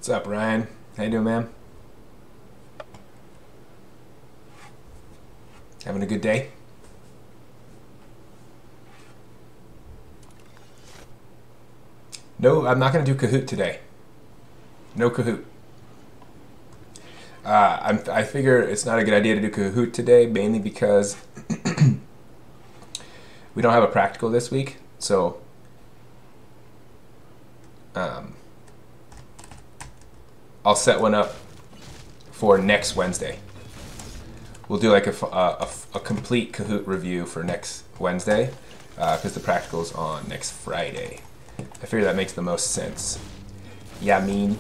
What's up, Ryan? How you doing, man? Having a good day? No, I'm not going to do Kahoot today. No Kahoot. I figure it's not a good idea to do Kahoot today, mainly because we don't have a practical this week. So I'll set one up for next Wednesday. We'll do like a complete Kahoot review for next Wednesday because the practical's on next Friday. I figure that makes the most sense. Yeah, I mean.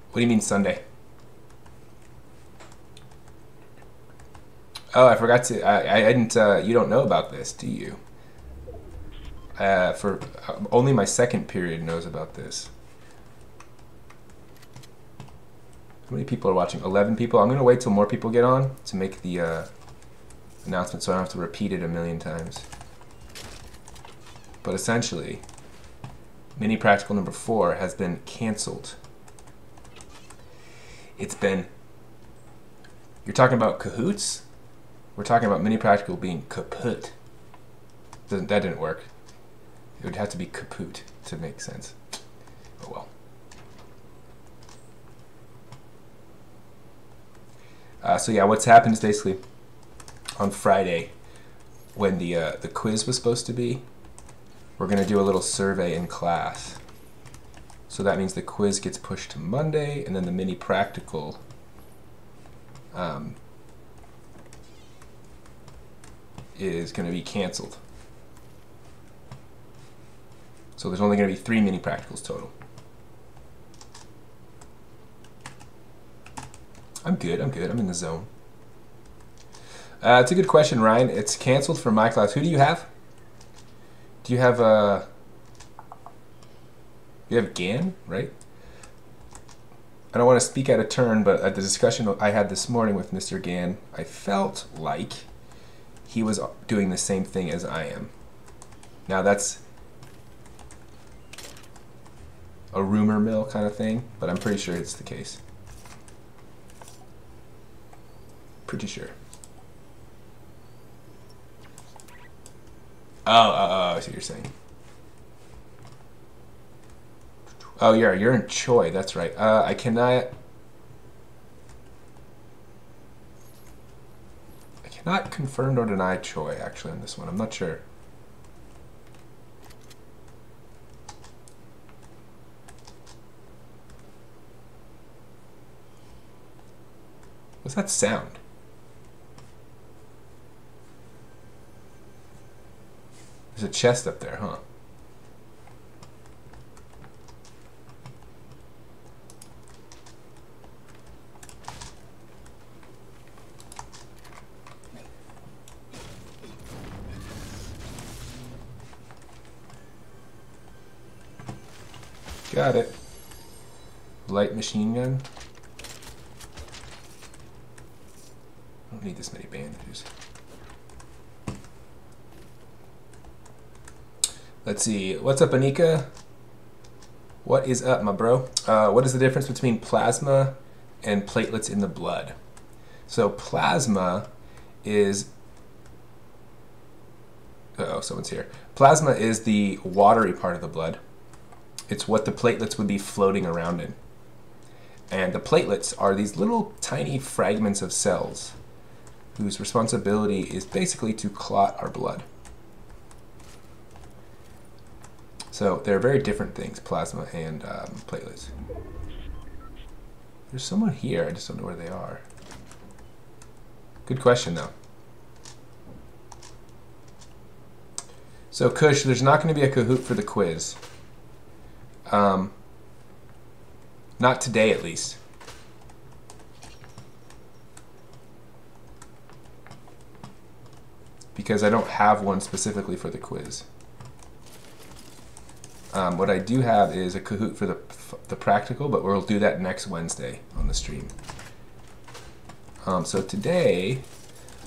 What do you mean Sunday? Oh, I forgot to. I didn't. You don't know about this, do you? Only my second period knows about this. How many people are watching? 11 people. I'm gonna wait till more people get on to make the announcement, so I don't have to repeat it a million times. But essentially, mini practical number 4 has been canceled. It's been. You're talking about Kahoots? We're talking about mini practical being kaput. That didn't work. It would have to be kaput to make sense. Oh well. So yeah, what's happened is basically on Friday, when the quiz was supposed to be, we're gonna do a little survey in class. So that means the quiz gets pushed to Monday, and then the mini practical is going to be canceled. So there's only going to be 3 mini practicals total. I'm good. I'm in the zone. It's a good question, Ryan. It's canceled for my class. Who do you have? Do you have you have GAN, right? I don't want to speak out of turn, but at the discussion I had this morning with Mr. GAN, I felt like he was doing the same thing as I am. Now that's a rumor mill kind of thing, but I'm pretty sure it's the case. Pretty sure. Oh, I see what you're saying. Oh, yeah, you're in Choi. That's right. I cannot confirm nor deny Choi, actually, on this one. I'm not sure. What's that sound? There's a chest up there, huh? Got it. Light machine gun. I don't need this many bandages. Let's see. What's up, Anika? What is up, my bro? What is the difference between plasma and platelets in the blood? So plasma is... Uh-oh, someone's here. Plasma is the watery part of the blood. It's what the platelets would be floating around in. And the platelets are these little tiny fragments of cells whose responsibility is basically to clot our blood. So they're very different things, plasma and platelets. There's someone here, I just don't know where they are. Good question, though. So Kush, there's not going to be a Kahoot for the quiz. Not today, at least. because I don't have one specifically for the quiz. What I do have is a Kahoot for the practical, but we'll do that next Wednesday on the stream. So today,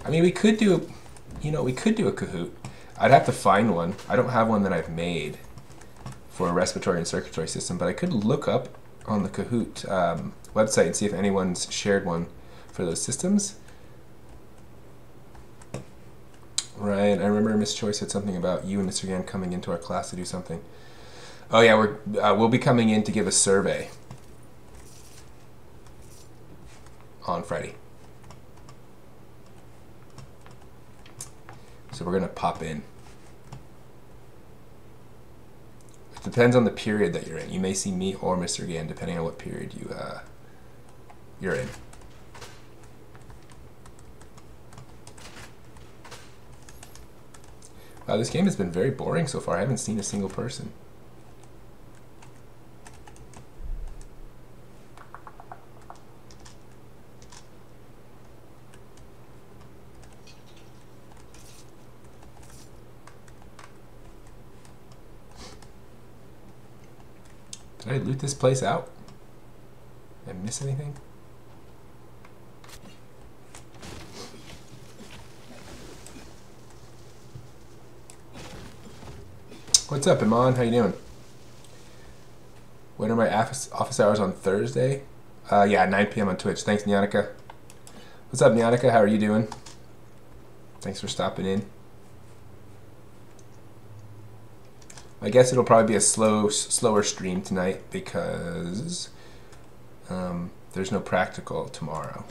I mean, we could do, we could do a Kahoot. I'd have to find one. I don't have one that I've made for a respiratory and circulatory system, but I could look up on the Kahoot website and see if anyone's shared one for those systems. Right, I remember Miss Choi said something about you and Mr. Yan coming into our class to do something. Oh yeah, we'll be coming in to give a survey on Friday. So we're gonna pop in. It depends on the period that you're in. You may see me or Mr. Yan depending on what period you're in. Wow, this game has been very boring so far. I haven't seen a single person. Did I loot this place out? Did I miss anything? What's up, Iman? How you doing? When are my office hours on Thursday? Yeah, 9 p.m. on Twitch. Thanks, Nyanika. What's up, Nyanika? How are you doing? Thanks for stopping in. I guess it'll probably be a slower stream tonight because there's no practical tomorrow.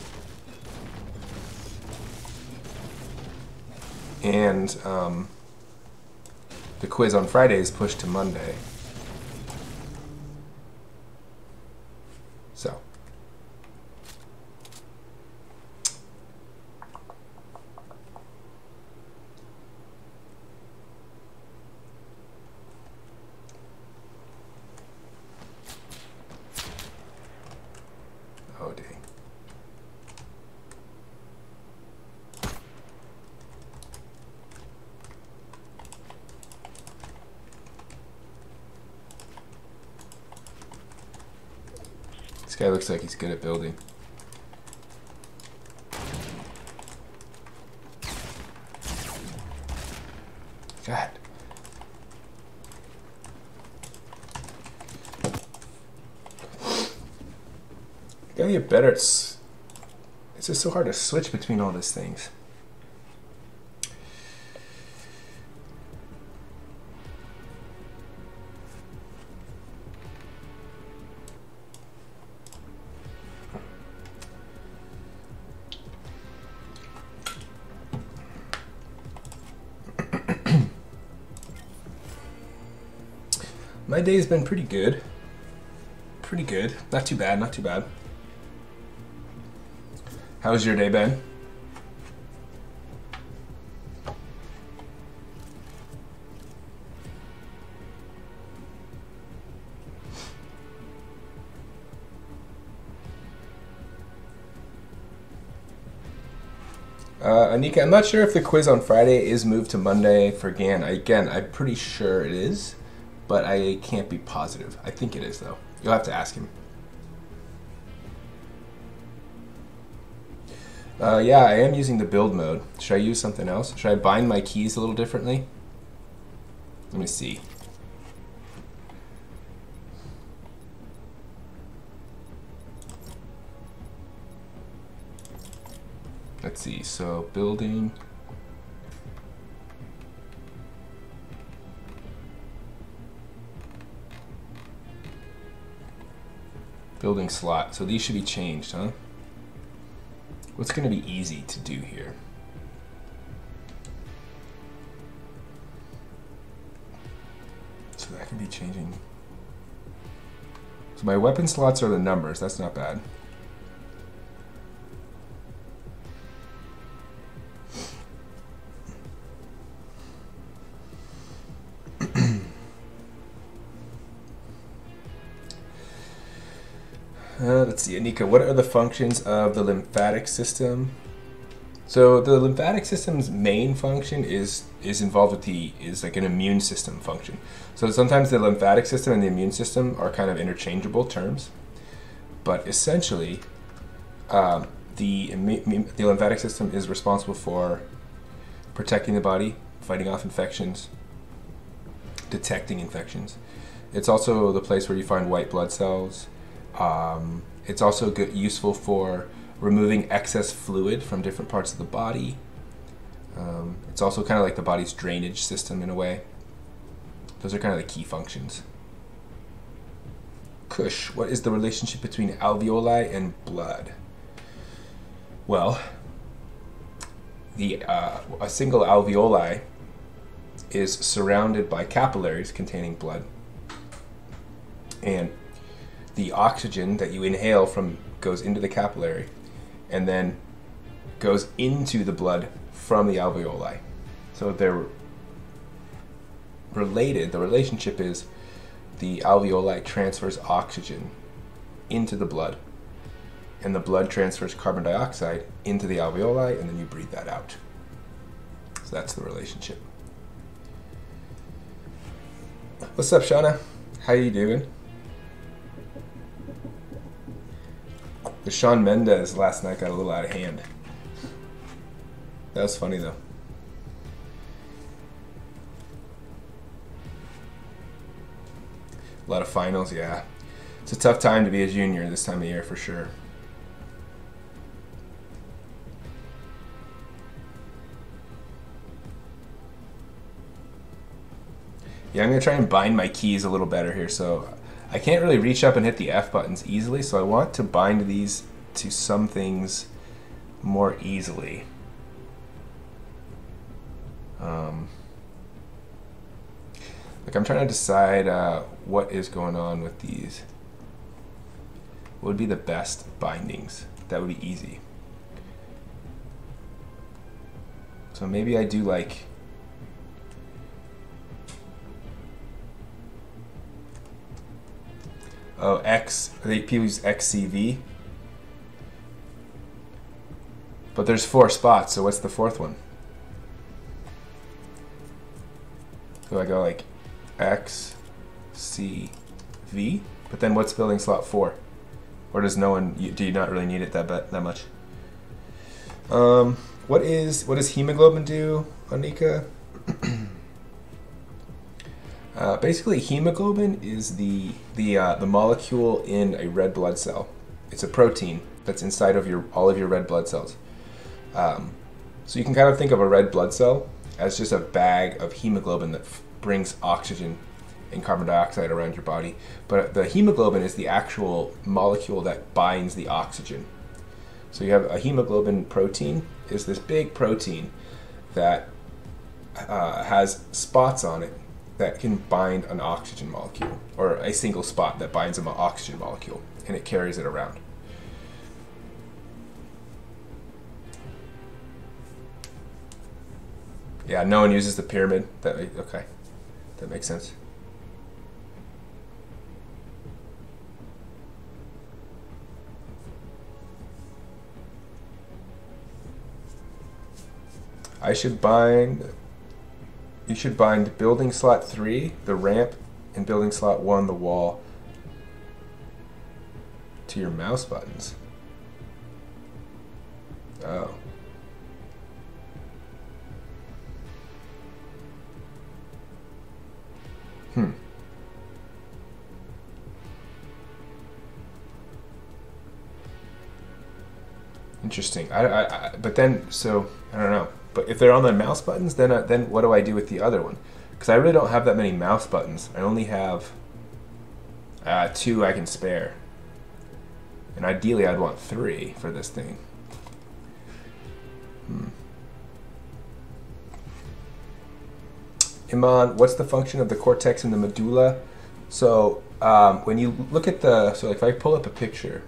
And the quiz on Friday is pushed to Monday. So. Oh, dang. This guy looks like he's good at building. God. Gotta get better at it's just so hard to switch between all these things. My day's been pretty good. Pretty good. Not too bad, not too bad. How's your day been? Anika, I'm not sure if the quiz on Friday is moved to Monday for Gan. Again, I'm pretty sure it is, but I can't be positive. I think it is, though. You'll have to ask him. Yeah, I am using the build mode. Should I use something else? Should I bind my keys a little differently? Let me see. Let's see, so building. Building slot, so these should be changed, huh? What's going to be easy to do here? So that can be changing. So my weapon slots are the numbers. That's not bad. Let's see, Anika, what are the functions of the lymphatic system? So the lymphatic system's main function is involved with is like an immune system function. So sometimes the lymphatic system and the immune system are kind of interchangeable terms, but essentially, the lymphatic system is responsible for protecting the body, fighting off infections, detecting infections. It's also the place where you find white blood cells. It's also useful for removing excess fluid from different parts of the body. It's also kind of like the body's drainage system in a way. Those are kind of the key functions. Kush, what is the relationship between alveoli and blood? Well, a single alveoli is surrounded by capillaries containing blood, and the oxygen that you inhale goes into the capillary and then goes into the blood from the alveoli. So they're related. The relationship is the alveoli transfers oxygen into the blood, and the blood transfers carbon dioxide into the alveoli, and then you breathe that out. So that's the relationship. What's up, Shauna? How you doing? The Shawn Mendes last night got a little out of hand. That was funny though. A lot of finals, yeah. It's a tough time to be a junior this time of year for sure. Yeah, I'm going to try and bind my keys a little better here. So I can't really reach up and hit the F buttons easily, so I want to bind these to some things more easily. Like I'm trying to decide what is going on with these. What would be the best bindings? That would be easy. So maybe I do like... Oh, X, people use XCV. But there's 4 spots, so what's the 4th one? Do I go like XCV? But then what's building slot 4? Or does no one, do you not really need it that much? What does hemoglobin do, Anika? Basically, hemoglobin is the molecule in a red blood cell. It's a protein that's inside of all of your red blood cells. So you can kind of think of a red blood cell as just a bag of hemoglobin that brings oxygen and carbon dioxide around your body. But the hemoglobin is the actual molecule that binds the oxygen. So you have a hemoglobin protein, is this big protein that has spots on it that can bind an oxygen molecule, or a single spot that binds an oxygen molecule, and it carries it around. Yeah, no one uses the pyramid. Okay, that makes sense. You should bind building slot 3, the ramp, and building slot 1, the wall, to your mouse buttons. Oh. Interesting. But then, so I don't know. But if they're on the mouse buttons, then what do I do with the other one? Because I really don't have that many mouse buttons. I only have 2 I can spare. And ideally, I'd want 3 for this thing. Iman, what's the function of the cortex and the medulla? So when you look at so if I pull up a picture,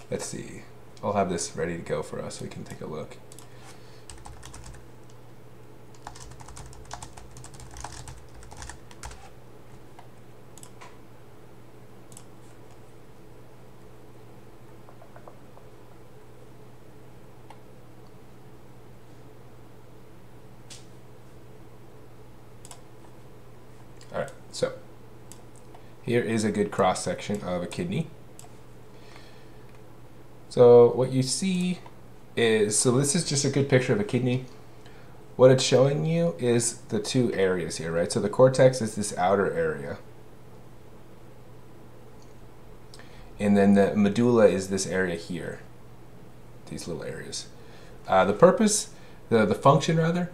let's see. I'll have this ready to go for us so we can take a look. Here is a good cross section of a kidney. So what you see is, so this is just a good picture of a kidney. What it's showing you is the two areas here, right? So the cortex is this outer area. And then the medulla is this area here. These little areas. The purpose, the function rather,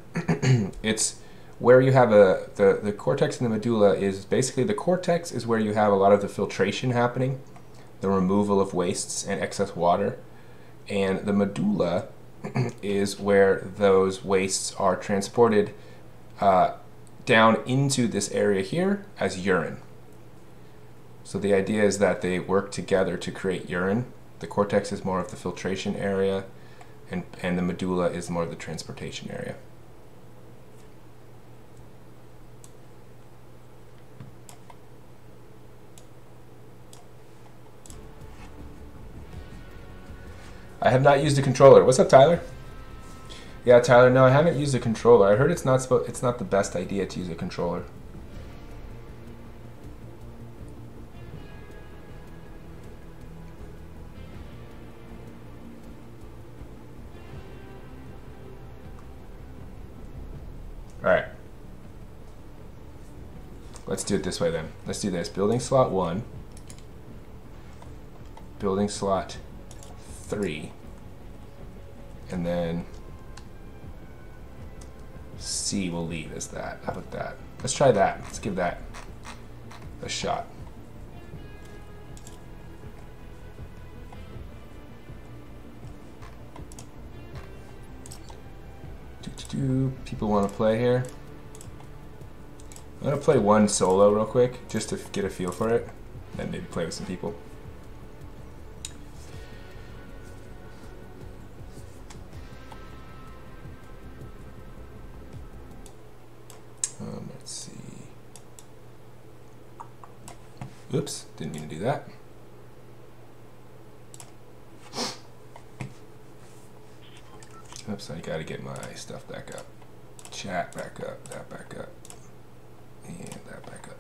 it's where you have the cortex and the medulla is basically, the cortex is where you have a lot of the filtration happening, the removal of wastes and excess water. And the medulla is where those wastes are transported down into this area here as urine. So the idea is that they work together to create urine. The cortex is more of the filtration area, and the medulla is more of the transportation area. I have not used a controller. What's up, Tyler? Yeah, Tyler, no, I haven't used a controller. I heard it's not the best idea to use a controller. All right. Let's do it this way then. Let's do this. Building slot 1. Building slot 3. And then C will leave as that. How about that? Let's try that. Let's give that a shot. People want to play here. I'm going to play one solo real quick, just to get a feel for it, and maybe play with some people. Let's see. Oops, didn't mean to do that. Oops, I gotta get my stuff back up. Chat back up, that back up, and that back up.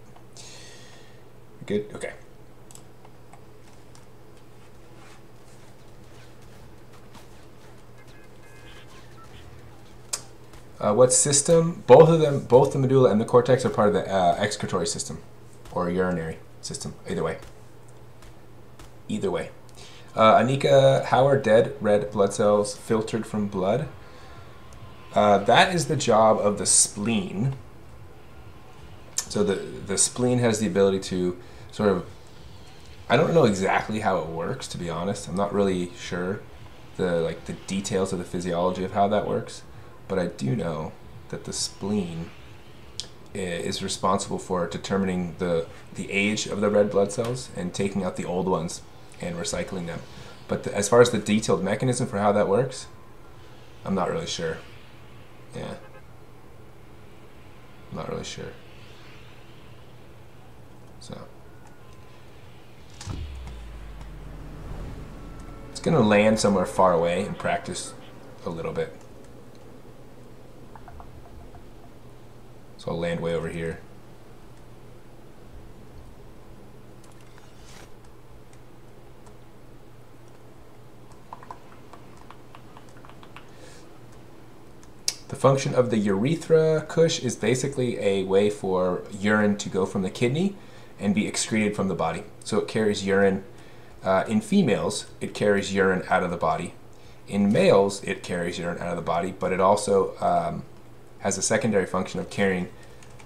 Good? Okay. What system? Both of them, both the medulla and the cortex, are part of the excretory system, or urinary system. Either way. Either way. Anika, how are dead red blood cells filtered from blood? That is the job of the spleen. So the spleen has the ability to sort of, I don't know exactly how it works, to be honest. I'm not really sure the details of the physiology of how that works, but I do know that the spleen is responsible for determining the age of the red blood cells and taking out the old ones and recycling them. But as far as the detailed mechanism for how that works, I'm not really sure. Yeah. I'm not really sure. So. It's going to land somewhere far away and practice a little bit. So I'll land way over here. The function of the urethra cush is basically a way for urine to go from the kidney and be excreted from the body. So it carries urine. In females, it carries urine out of the body. In males, it carries urine out of the body, but it also has a secondary function of carrying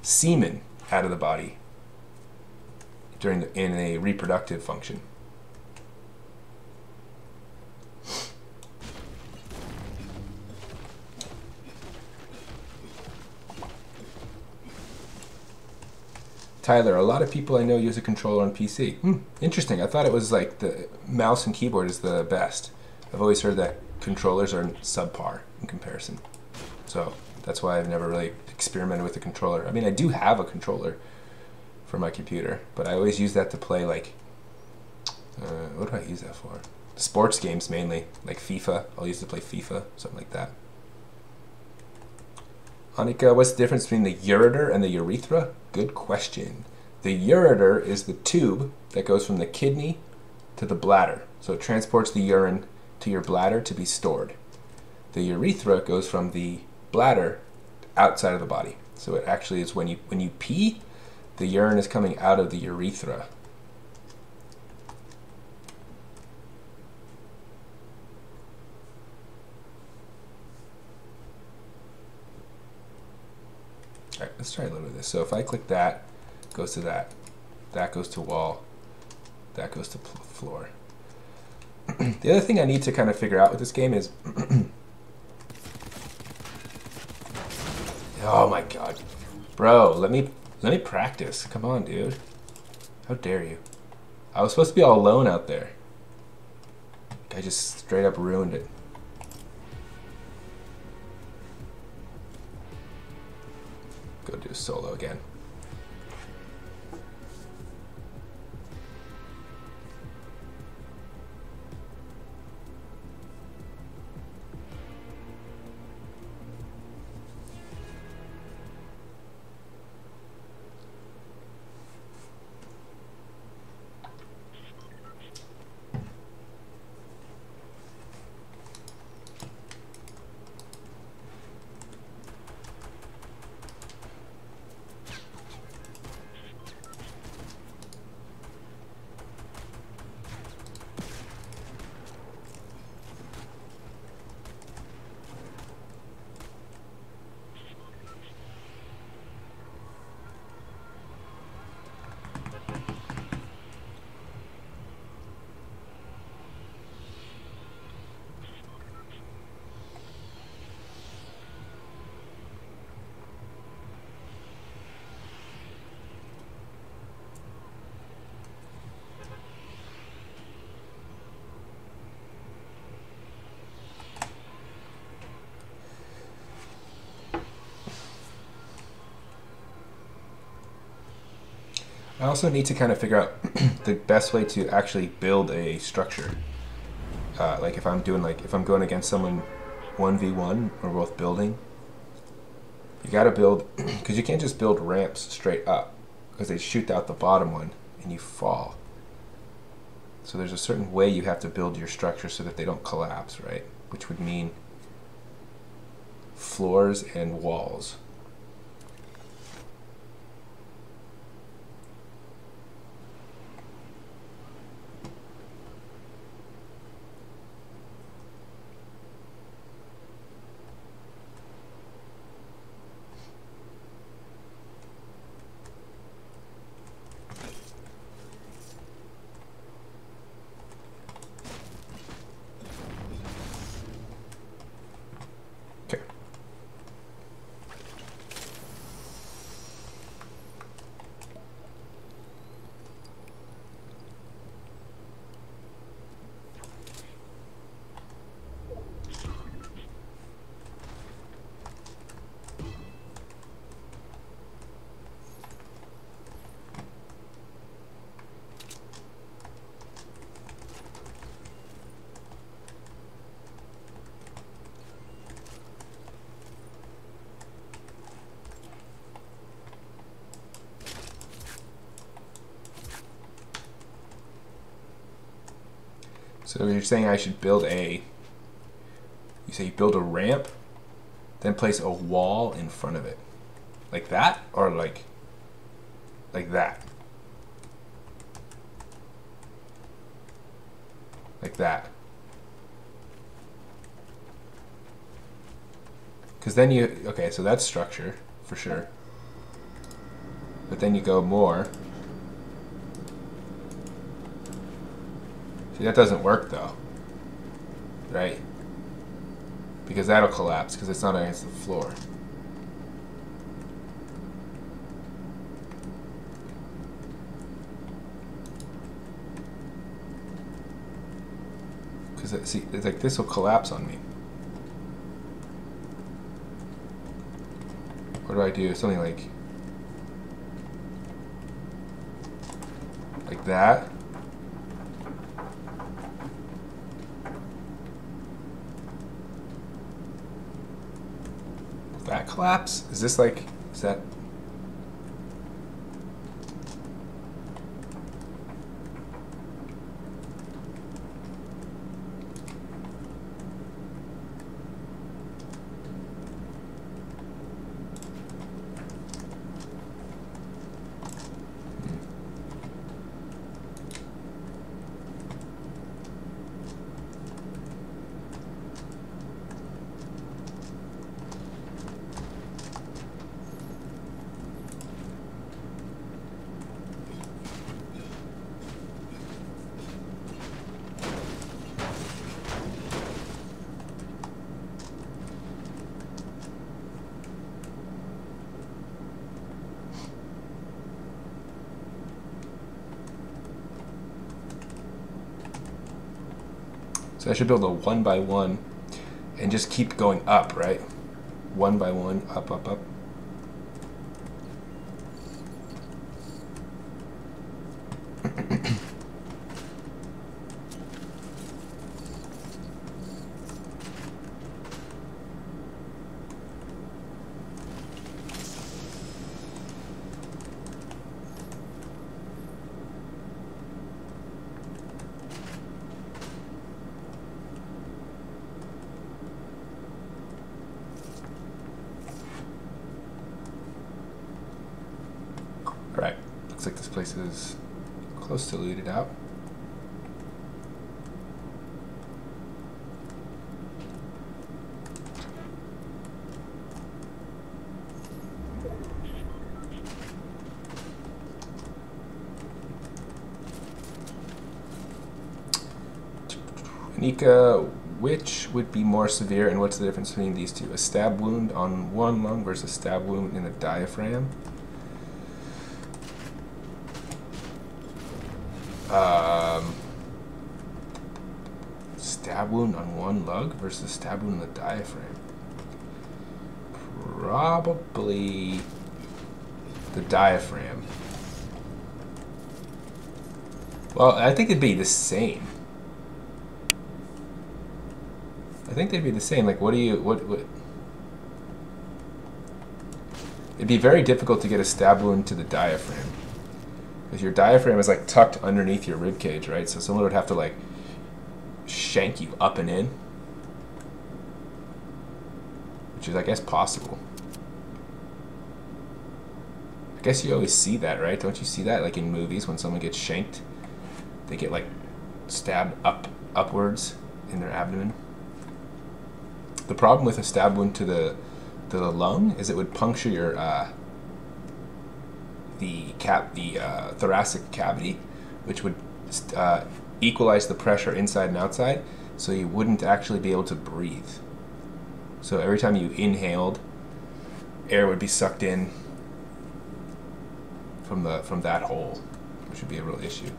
semen out of the body in a reproductive function. Tyler, a lot of people I know use a controller on PC. Interesting. I thought it was like the mouse and keyboard is the best. I've always heard that controllers are subpar in comparison. So that's why I've never really experimented with a controller. I mean, I do have a controller for my computer, but I always use that to play like, what do I use that for? Sports games mainly, like FIFA. I'll use it to play FIFA, something like that. Anika, what's the difference between the ureter and the urethra? Good question. The ureter is the tube that goes from the kidney to the bladder. So it transports the urine to your bladder to be stored. The urethra goes from the bladder outside of the body. So it actually is when you pee, the urine is coming out of the urethra. All right, let's try a little bit of this. So if I click that, it goes to that. That goes to wall. That goes to floor. The other thing I need to kind of figure out with this game is... Oh my god. Bro, let me practice. Come on, dude. How dare you? I was supposed to be all alone out there. I just straight up ruined it. Go do solo again. I also need to kind of figure out the best way to actually build a structure. Like if I'm going against someone 1v1, we're both building. You gotta build, because you can't just build ramps straight up, because they shoot out the bottom one and you fall. So there's a certain way you have to build your structure so that they don't collapse, right? Which would mean floors and walls. So you're saying I should build you say you build a ramp, then place a wall in front of it. Like that? Or like that? Like that. Because then okay, so that's structure, for sure. But then you go more. See, that doesn't work though, right? Because that'll collapse because it's not against the floor. Because see, it's like this will collapse on me. What do I do? Something like that. That collapse? Is this like, is that? So I should build a 1 by 1 and just keep going up, right? 1 by 1, up, up, up. Alright, looks like this place is close to looted out. Anika, which would be more severe and what's the difference between these two? A stab wound on one lung versus a stab wound in the diaphragm? Stab wound on one lung versus stab wound in the diaphragm. Probably the diaphragm. Well, I think it'd be the same. I think they'd be the same. Like, what? It'd be very difficult to get a stab wound to the diaphragm. Because your diaphragm is like tucked underneath your rib cage, right? So someone would have to like shank you up and in, which is, I guess, possible. I guess you always see that, right? Don't you see that, like, in movies when someone gets shanked? They get like stabbed upwards in their abdomen. The problem with a stab wound to the lung is it would puncture your the thoracic cavity, which would equalize the pressure inside and outside, so you wouldn't actually be able to breathe. So every time you inhaled, air would be sucked in from that hole, which would be a real issue.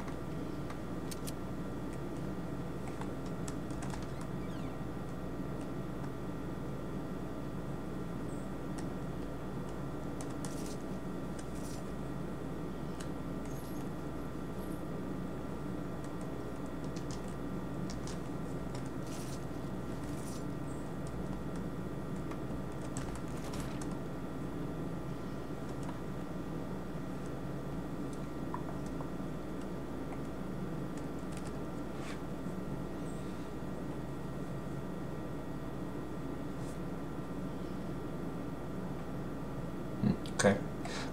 Okay,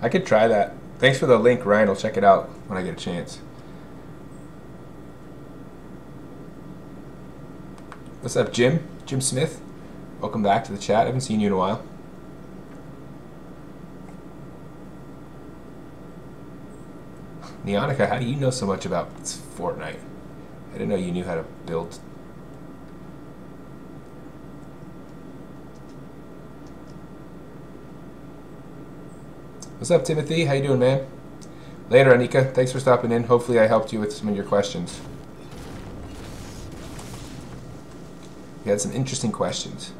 I could try that. Thanks for the link, Ryan. I'll check it out when I get a chance. What's up, Jim? Jim Smith? Welcome back to the chat. I haven't seen you in a while. Neonica, how do you know so much about Fortnite? I didn't know you knew how to build. What's up, Timothy? How you doing, man? Later, Anika. Thanks for stopping in. Hopefully I helped you with some of your questions. You had some interesting questions.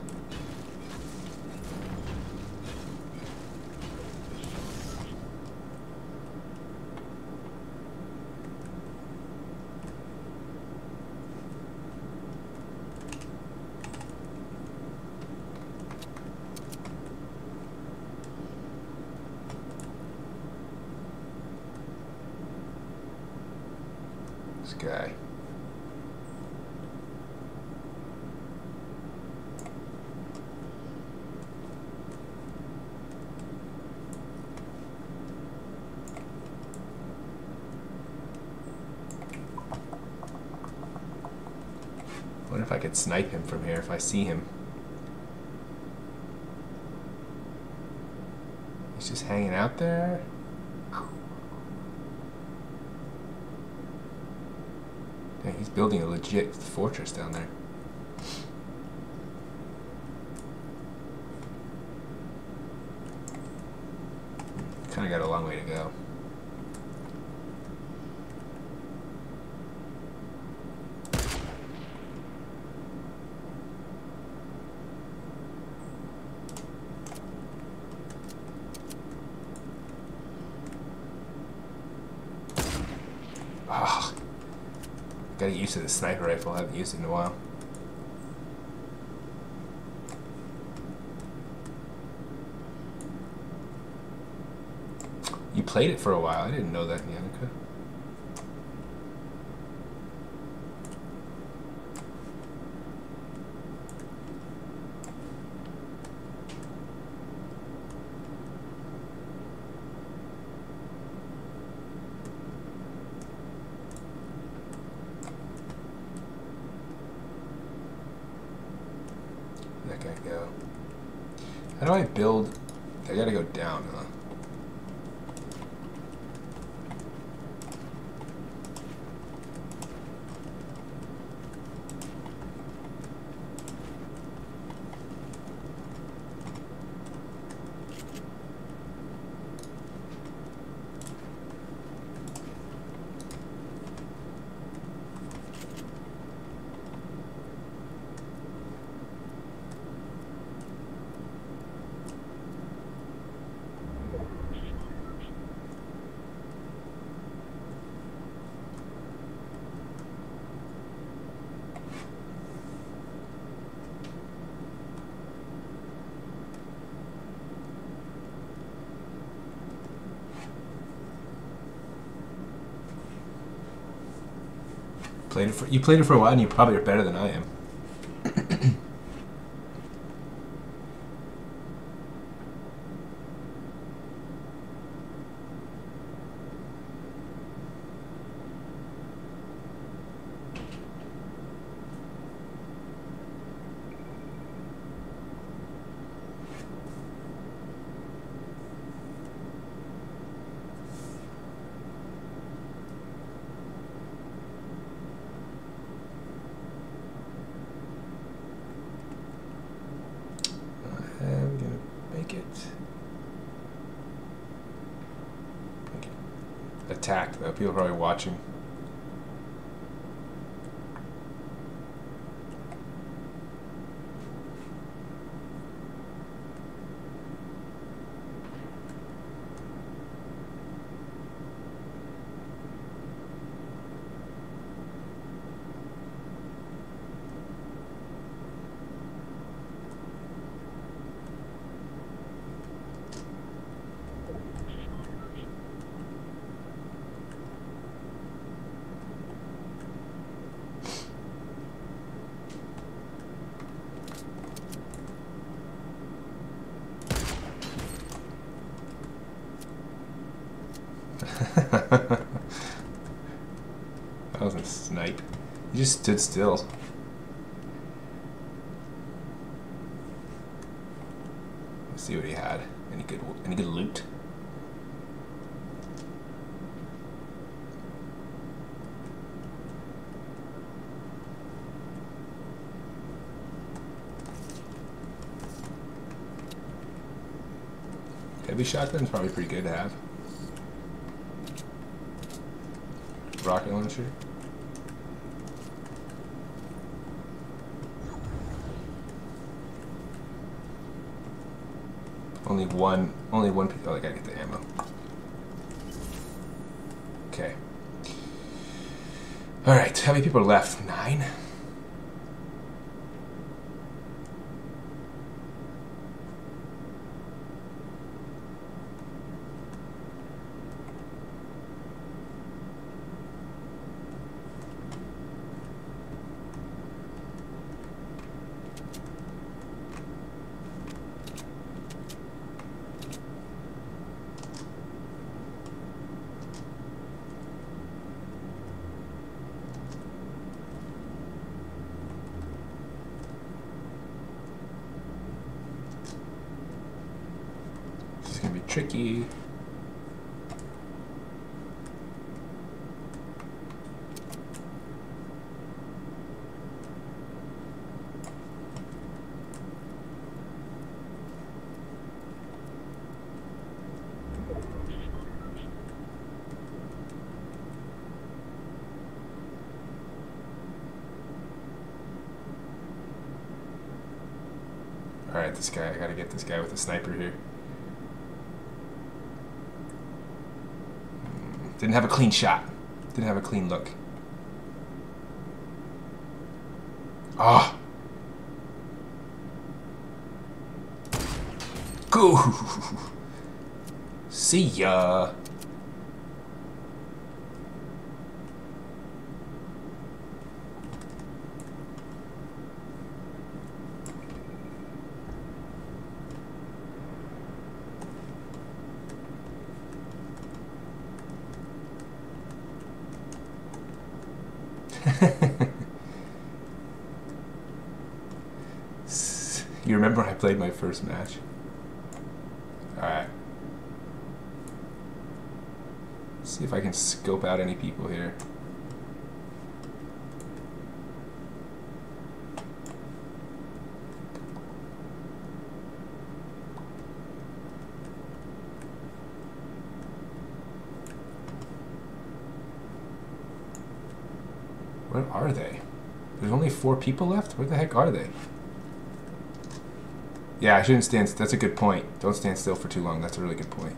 This guy. I wonder if I could snipe him from here if I see him. He's just hanging out there. Yeah, he's building a legit fortress down there. Kind of got a long way to go. Gotta get used to the sniper rifle. I haven't used it in a while. You played it for a while. I didn't know that, Yannicka. That guy go. How do I build? I gotta go down, huh? You played it for a while, and you probably are better than I am. I'm gonna make it. Attacked though. People are probably watching. That wasn't a snipe. He just stood still. Let's see what he had. Any good loot? Heavy shotgun's probably pretty good to have. Rocket launcher. Only one. Oh, I gotta get the ammo. Okay. All right. How many people are left? 9. Tricky. All right, this guy. I gotta get this guy with a sniper here. Didn't have a clean shot. Didn't have a clean look. Ah. Go. See ya. You remember when I played my first match? Alright. See if I can scope out any people here. Where are they? There's only 4 people left? Where the heck are they? Yeah, I shouldn't stand. That's a good point. Don't stand still for too long. That's a really good point.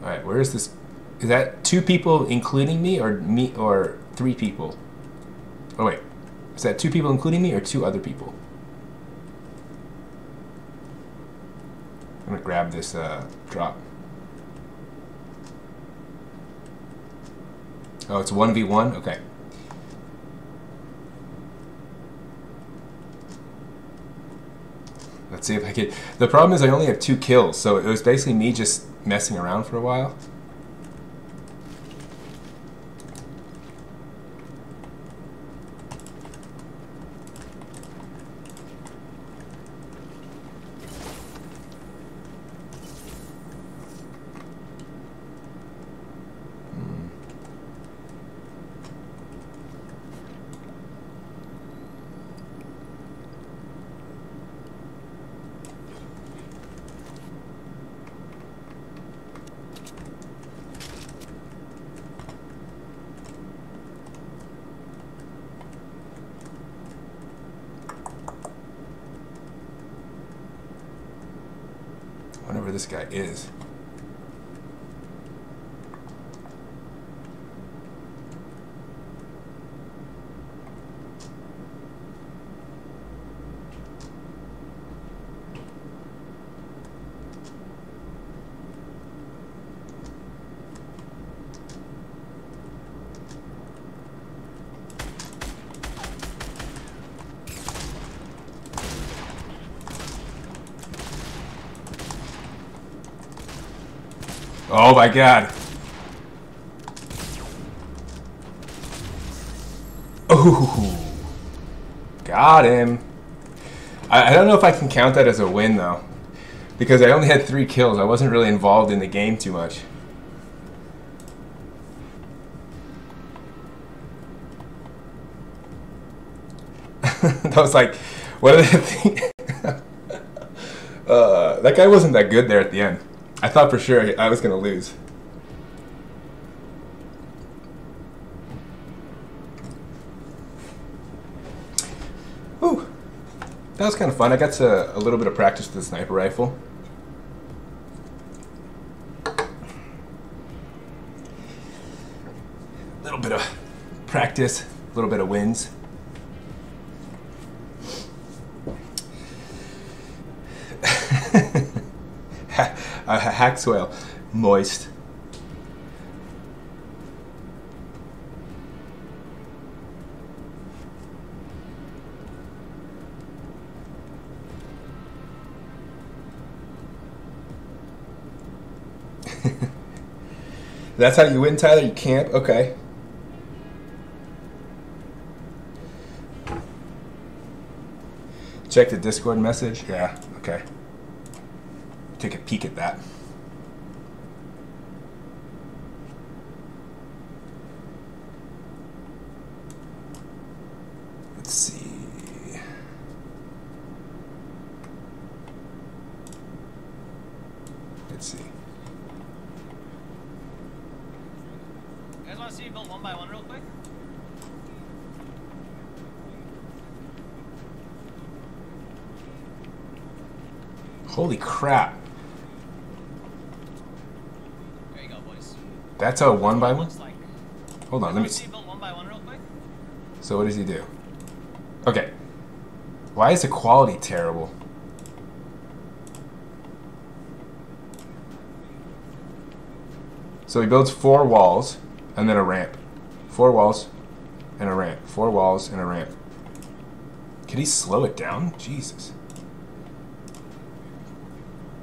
All right, where is this? Is that 2 people including me, or 3 people? Oh wait, is that 2 people including me, or 2 other people? I'm gonna grab this drop. Oh, it's 1v1? Okay. Let's see if I can. The problem is I only have 2 kills, so it was basically me just messing around for a while. I wonder where this guy is. Oh my god. Ooh. Got him. I don't know if I can count that as a win though, because I only had 3 kills. I wasn't really involved in the game too much. That was like, what did I think? That guy wasn't that good there at the end. I thought for sure I was going to lose. Ooh, that was kind of fun. I got a little bit of practice with the sniper rifle. A little bit of practice, a little bit of wins. Hackswell, moist. That's how you win, Tyler? You camp? Okay. Check the Discord message? Yeah, okay. Take a peek at that. Let's see. Let's see. You guys want to see me build one by one real quick? Holy crap. There you go, boys. That's a one by one? Looks like. Hold on, let me see. You build one by one real quick? So what does he do? Okay. Why is the quality terrible? So he builds 4 walls and then a ramp. 4 walls and a ramp. 4 walls and a ramp. Can he slow it down? Jesus.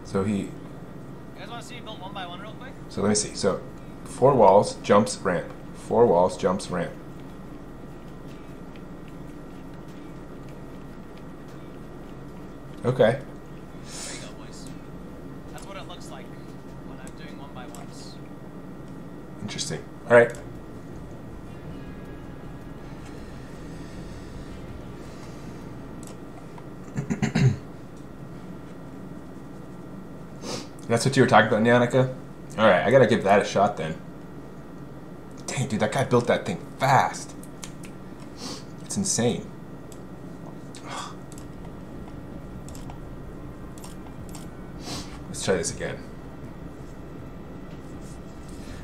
So he... You guys want to see me build one by one real quick? So let me see. So 4 walls, jumps, ramp. 4 walls, jumps, ramp. Okay. There you go, boys. That's what it looks like when I'm doing one by ones. Interesting. All right. That's what you were talking about, Nyanika? All right, I gotta give that a shot then. Dang, dude, that guy built that thing fast. It's insane. Let's try this again.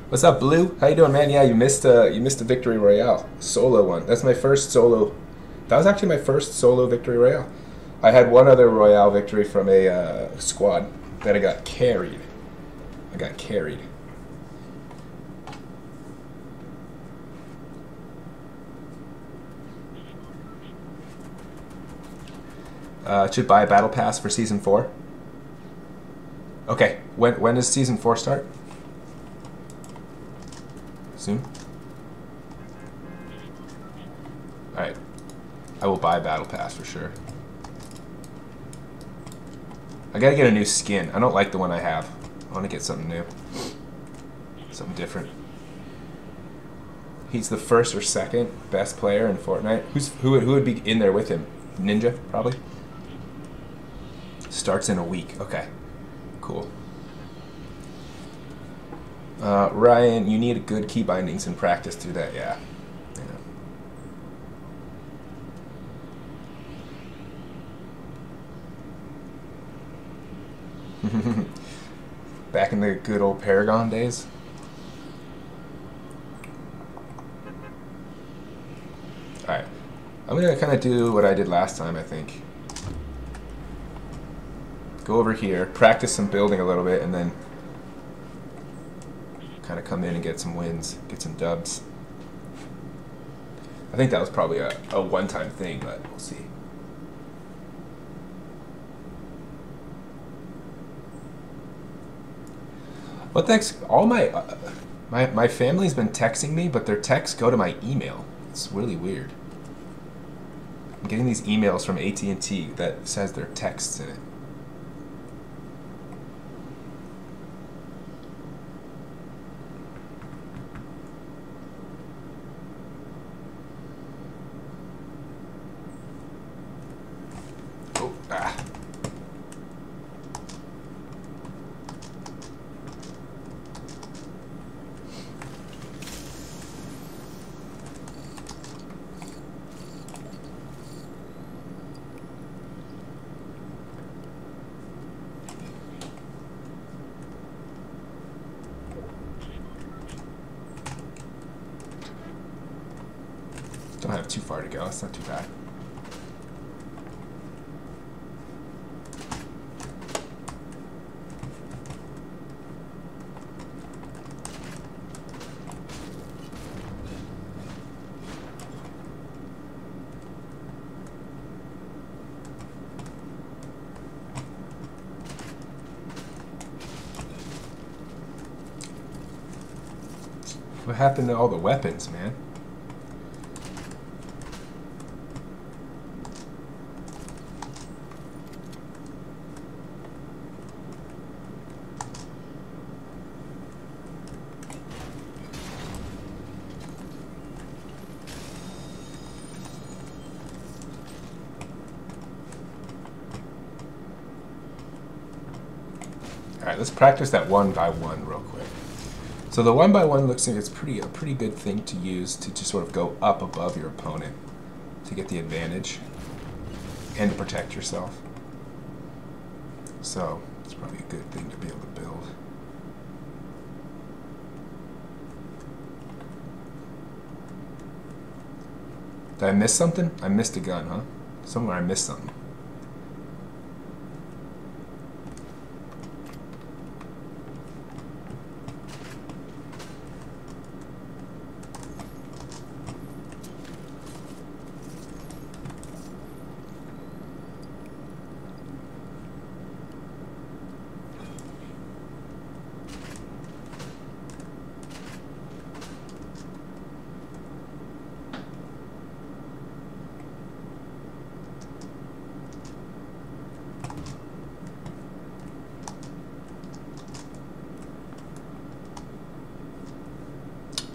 What's up, Blue? How you doing, man? Yeah, you missed a victory royale, solo one. That's my first solo. That was actually my first solo victory royale. I had one other royale victory from a squad that I got carried. I got carried. Should buy a battle pass for season 4. Okay, when does season 4 start? Soon? Alright. I will buy a battle pass for sure. I gotta get a new skin. I don't like the one I have. I want to get something new. Something different. He's the first or second best player in Fortnite. Who would be in there with him? Ninja, probably? Starts in a week. Okay. Cool. Ryan, you need good key bindings and practice through that. Yeah. Back in the good old Paragon days. Alright. I'm going to kind of do what I did last time, I think. Go over here, practice some building a little bit, and then kind of come in and get some wins, get some dubs. I think that was probably a one-time thing, but we'll see. What the heck's all my family's been texting me, but their texts go to my email. It's really weird. I'm getting these emails from AT&T that says their texts in it. Oh, ah. Don't have too far to go. It's not too bad. What happened to all the weapons, man? Alright, let's practice that one by one real quick. So the 1x1 looks like it's a pretty good thing to use to just sort of go up above your opponent to get the advantage and to protect yourself. So it's probably a good thing to be able to build. Did I miss something? I missed a gun, huh? Somewhere I missed something.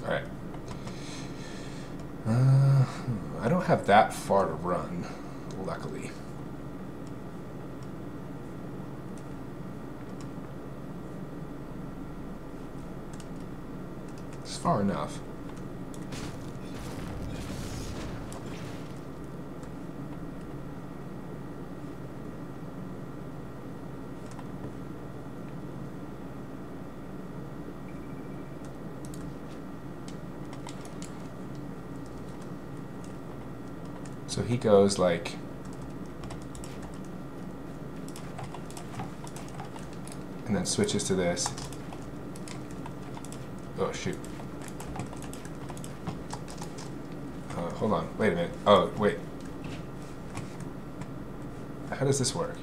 Alright. I don't have that far to run, luckily. It's far enough. So he goes like, and then switches to this. Oh shoot. Hold on, wait a minute. Oh, wait. How does this work?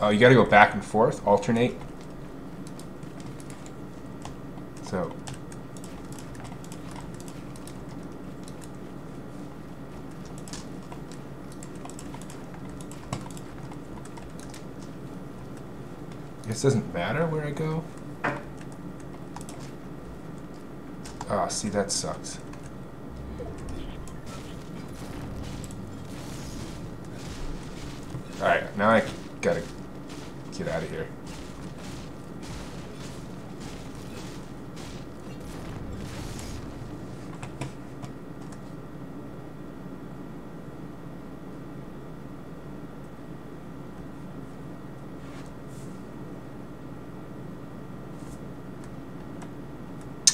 Oh, you gotta go back and forth, alternate. So. This doesn't matter where I go. Ah, see, that sucks. Alright, now I gotta get out of here.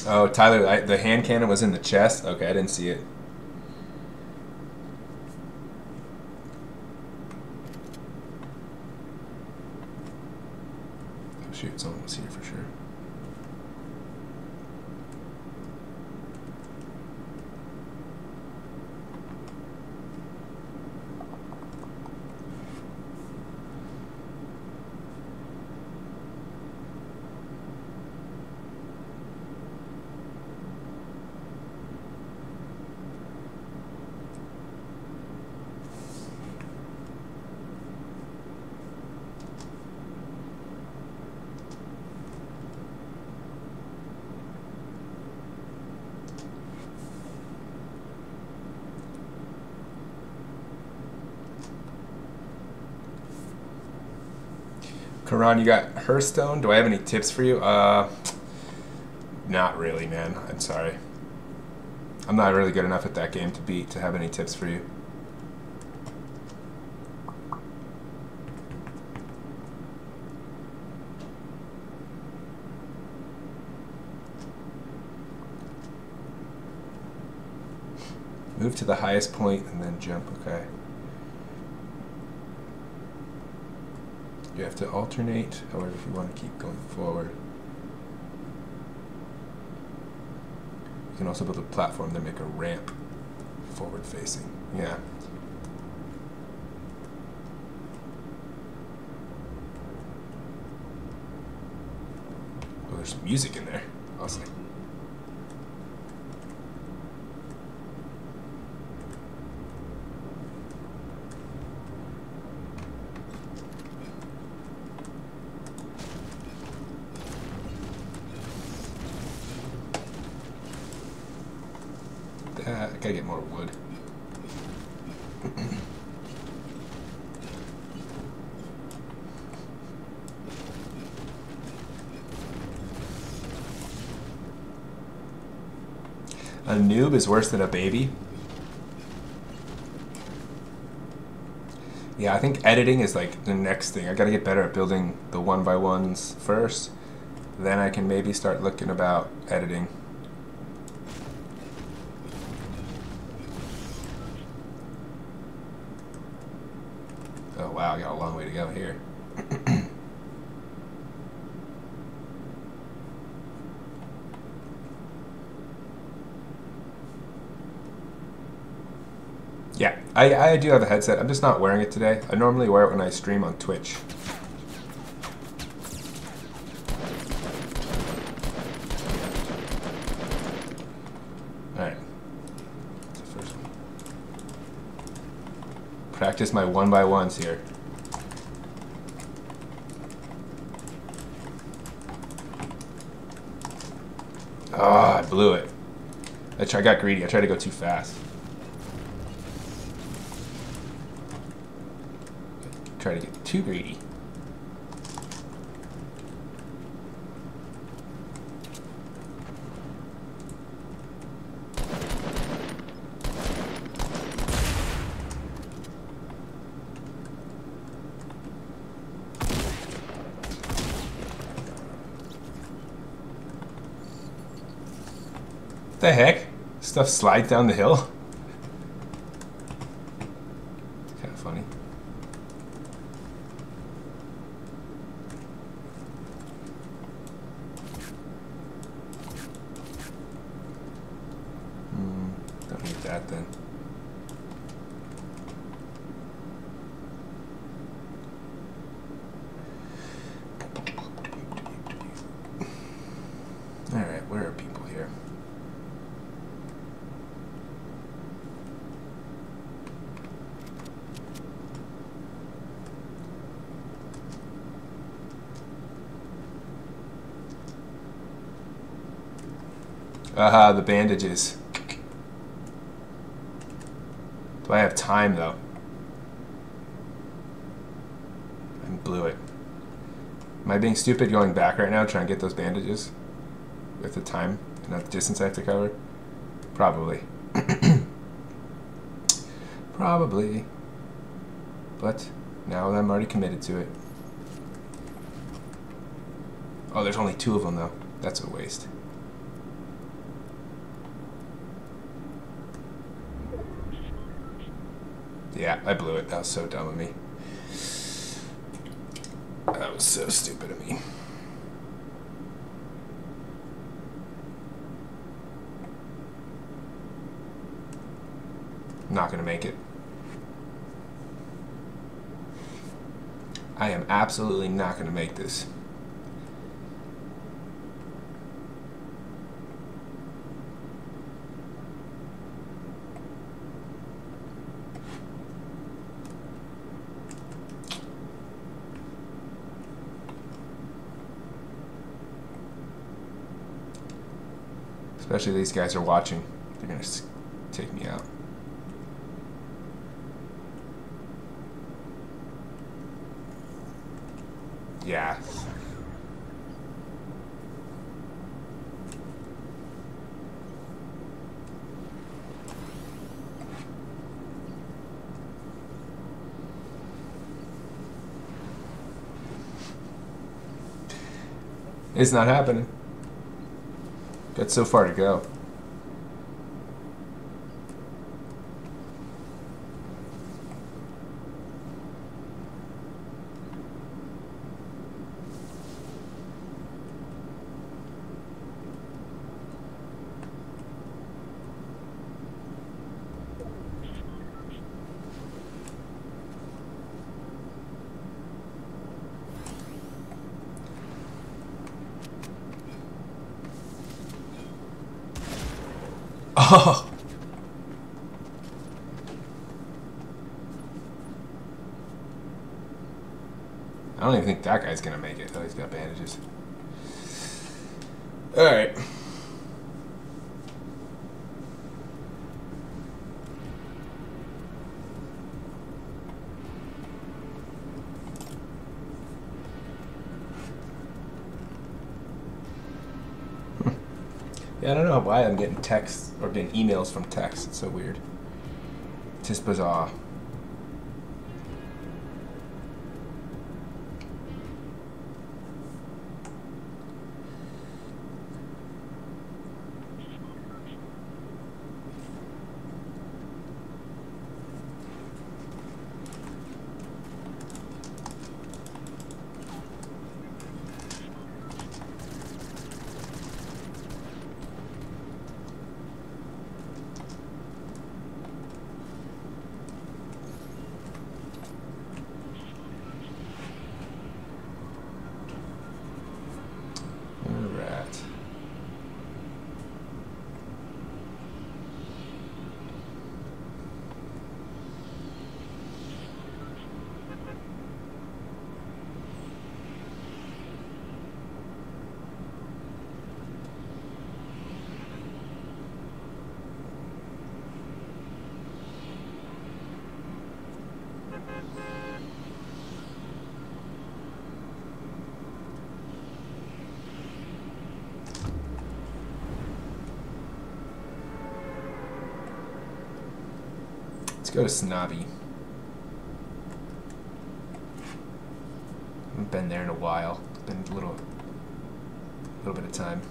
Oh, Tyler, the hand cannon was in the chest? Okay, I didn't see it. Oh, shoot, someone was here for sure. Karan, you got Hearthstone. Do I have any tips for you? Not really, man. I'm sorry. I'm not really good enough at that game to have any tips for you. Move to the highest point and then jump. Okay. You have to alternate, however, if you want to keep going forward. You can also build a platform to make a ramp forward facing. Yeah. Oh, there's some music in there. Awesome. I gotta get more wood. A noob is worse than a baby. Yeah, I think editing is like the next thing. I gotta get better at building the 1x1s first. Then I can maybe start looking about editing. Oh wow, I got a long way to go here. Yeah, I do have a headset. I'm just not wearing it today. I normally wear it when I stream on Twitch. Alright. That's the first one. Practice my 1x1s here. Oh, I blew it. I got greedy. I tried to go too fast. Try to get too greedy. The heck? Stuff slides down the hill? It's kind of funny. Don't need that then. Alright, where are people here? Aha, the bandages. Do I have time though? I blew it. Am I being stupid going back right now trying to get those bandages? With the time and not the distance I have to cover? Probably. Probably. But now I'm already committed to it. Oh, there's only 2 of them though. That's a waste. Yeah, I blew it. That was so dumb of me. That was so stupid of me. Not gonna make it. I am absolutely not gonna make this. Especially these guys are watching. They're gonna take me out. Yeah. It's not happening. Got so far to go. Oh! I don't even think that guy's gonna make it. Oh, he's got bandages. Alright. Yeah, I don't know why I'm getting texts or getting emails from texts. It's so weird. It's just bizarre. Alright. Let's go to Snobby. I haven't been there in a while. It's been a little bit of time.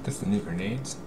That's the new grenades.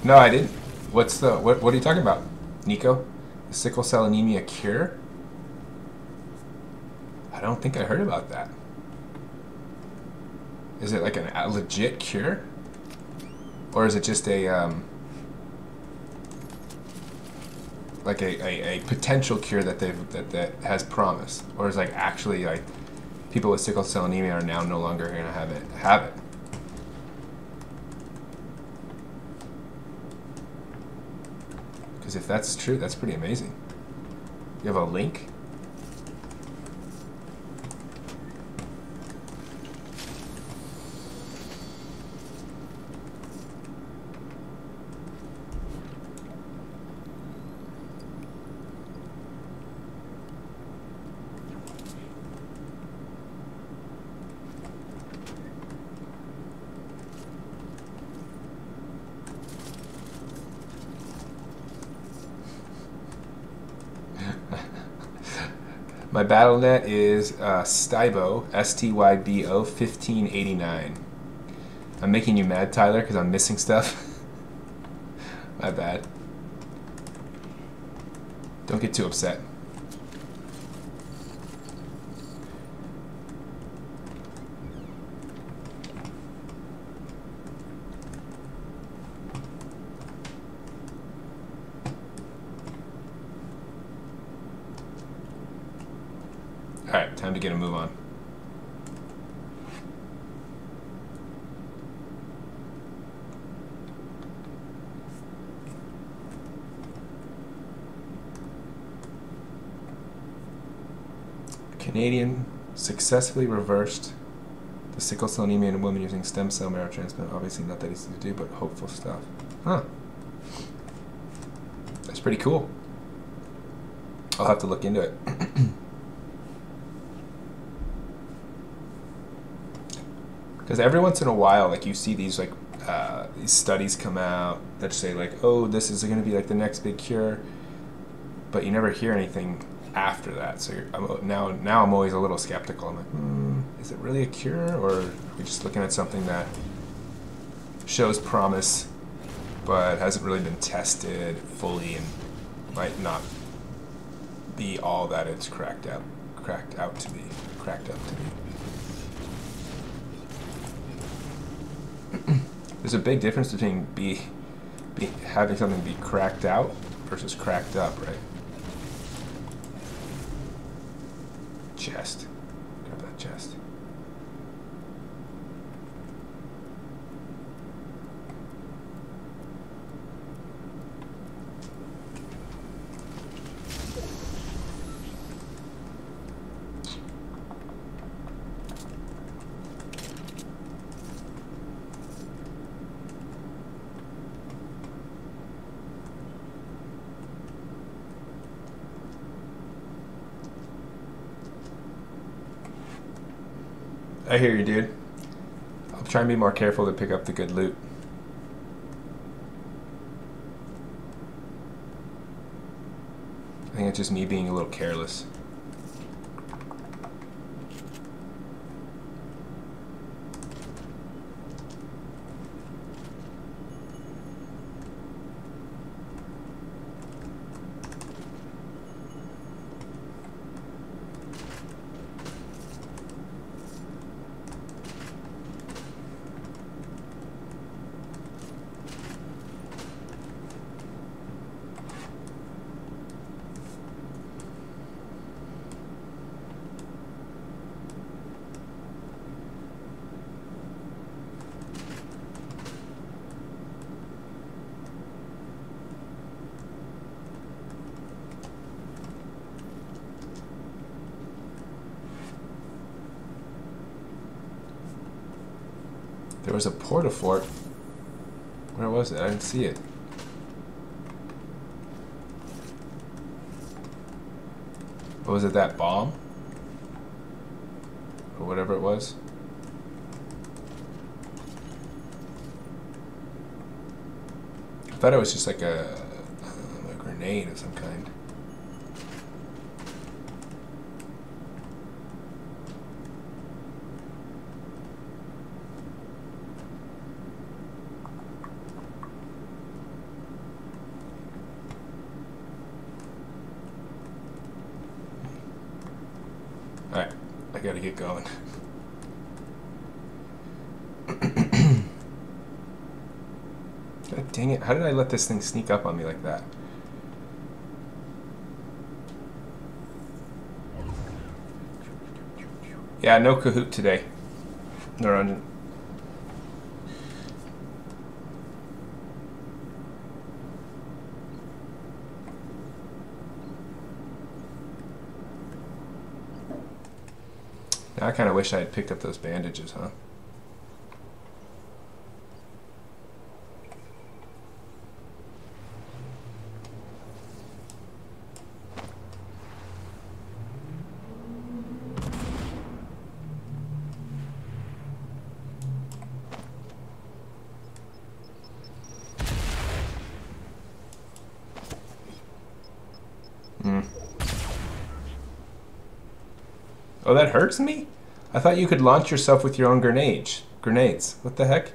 No, I didn't. What are you talking about, Nico? The sickle cell anemia cure? I don't think I heard about that. Is it like a legit cure? Or is it just a like a potential cure that that has promise? Or is like actually like people with sickle cell anemia are now no longer gonna have it? Because if that's true, that's pretty amazing. You have a link? My BattleNet is Stybo, S-T-Y-B-O, 1589. I'm making you mad, Tyler, because I'm missing stuff. My bad. Don't get too upset. Alright, time to get a move on. Canadian successfully reversed the sickle cell anemia in a woman using stem cell marrow transplant. Obviously not that easy to do, but hopeful stuff. Huh. That's pretty cool. I'll have to look into it. Because every once in a while, like you see these these studies come out that say like, oh, this is going to be like the next big cure, but you never hear anything after that. So now I'm always a little skeptical. I'm like, is it really a cure, or are we just looking at something that shows promise but hasn't really been tested fully and might not be all that it's cracked up to be. There's a big difference between having something be cracked out versus cracked up, right? Chest. Grab that chest. I hear you, dude. I'll try and be more careful to pick up the good loot. I think it's just me being a little careless. There was a porta-fort. Where was it? I didn't see it. What was it, that bomb? Or whatever it was? I thought it was just like a grenade of some kind. Alright, I gotta get going. God dang it, how did I let this thing sneak up on me like that? Yeah, no Kahoot today. No Ranjan. Now I kind of wish I had picked up those bandages, huh? Oh, that hurts me? I thought you could launch yourself with your own grenades. What the heck?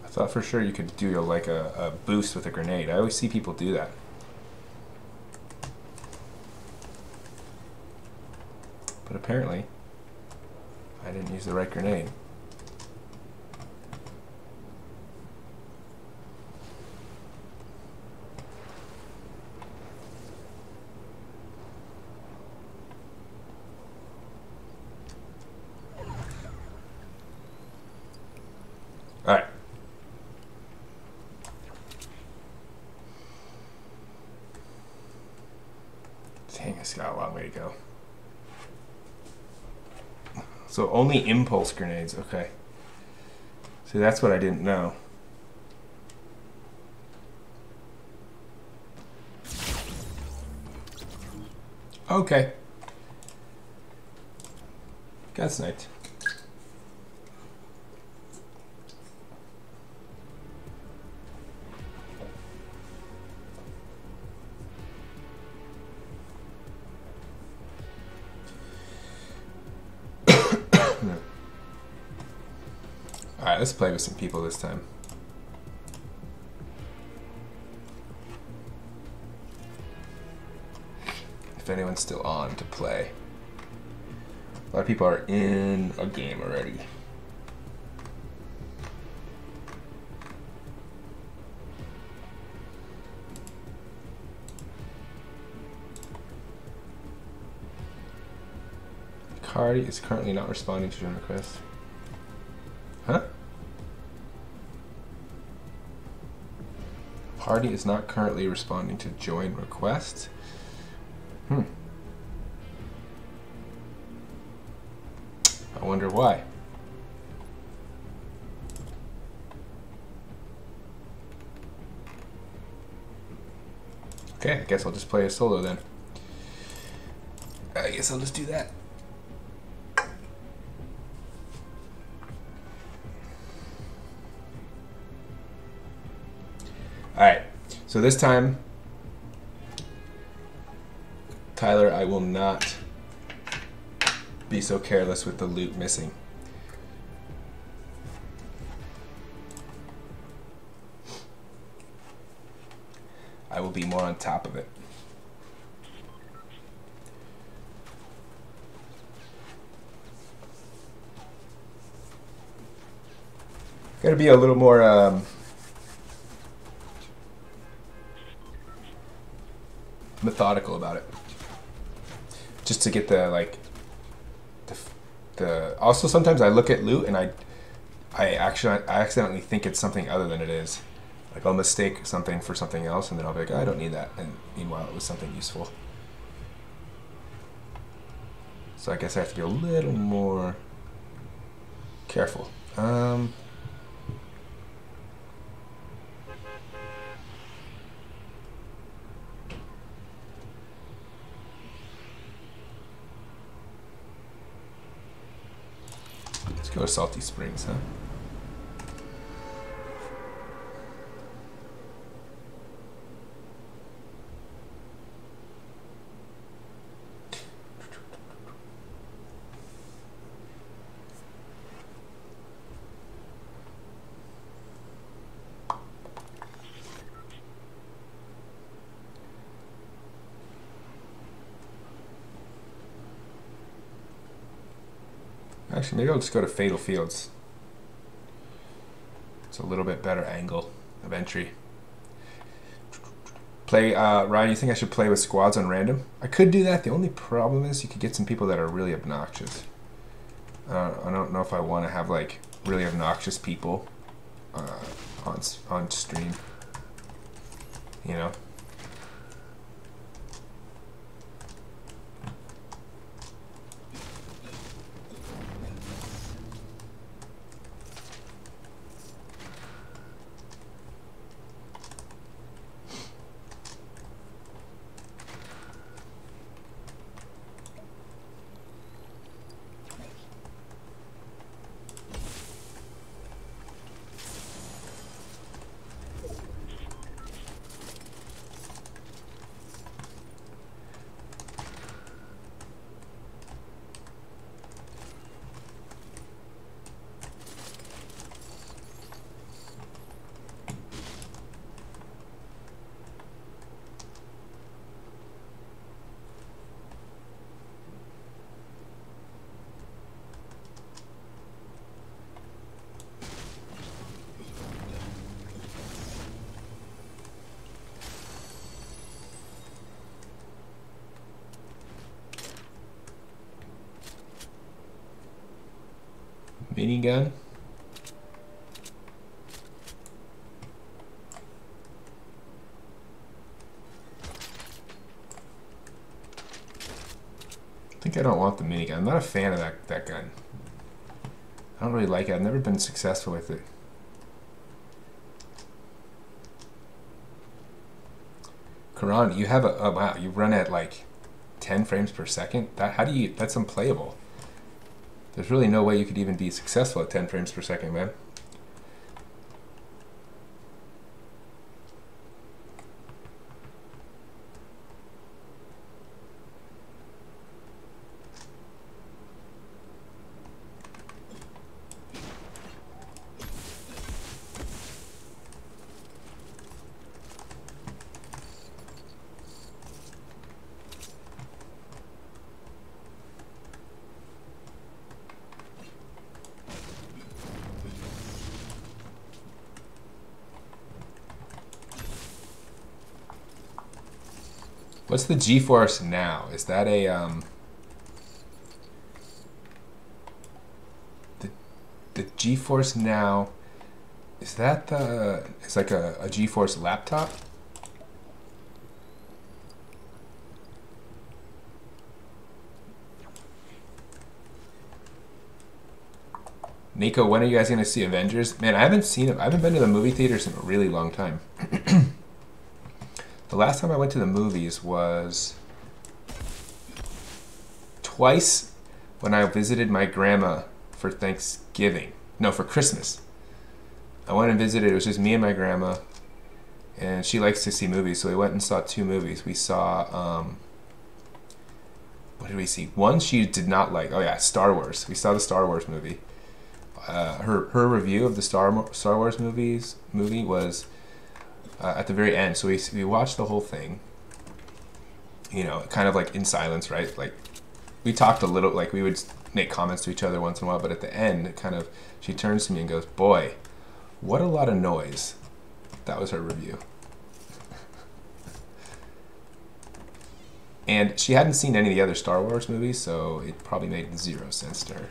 I thought for sure you could do like a boost with a grenade. I always see people do that. But apparently, I didn't use the right grenade. Alright. Dang, it's got a long way to go. So only impulse grenades, okay. See, that's what I didn't know. Okay. Got sniped. Alright, let's play with some people this time. If anyone's still on to play. A lot of people are in a game already. Cardi is currently not responding to join requests. Huh? Party is not currently responding to join requests. I wonder why. Okay, I guess I'll just play a solo then. I guess I'll just do that. Alright, so this time, Tyler, I will not be so careless with the loot missing. I will be more on top of it. Gotta be a little more methodical about it, just to get the also sometimes I look at loot and I accidentally think it's something other than it is. Like I'll mistake something for something else and then I'll be like, oh, I don't need that, and meanwhile it was something useful. So I guess I have to be a little more careful. Let's go to Salty Springs, huh? Actually, maybe I'll just go to Fatal Fields. It's a little bit better angle of entry. Play, Ryan, you think I should play with squads on random? I could do that. The only problem is you could get some people that are really obnoxious. I don't know if I want to have like really obnoxious people on stream. You know? Minigun. I think I don't want the minigun. I'm not a fan of that gun. I don't really like it. I've never been successful with it. Karan, you have a wow, you run at like 10 frames per second? That's unplayable. There's really no way you could even be successful at 10 frames per second, man. What's the GeForce Now? Is that a the GeForce Now? Is that the? It's like a GeForce laptop. Nico, when are you guys gonna see Avengers? Man, I haven't seen it. I haven't been to the movie theaters in a really long time. The last time I went to the movies was twice when I visited my grandma for Thanksgiving. No, for Christmas. I went and visited. It was just me and my grandma, and she likes to see movies, so we went and saw 2 movies. We saw what did we see? One she did not like. Oh yeah, Star Wars. We saw the Star Wars movie. Her review of the Star Wars movie was at the very end. So we watched the whole thing. You know, kind of like in silence, right? Like we talked a little, like we would make comments to each other once in a while, but at the end, it kind of she turns to me and goes, "Boy, what a lot of noise." That was her review. And she hadn't seen any of the other Star Wars movies, so it probably made 0 sense to her.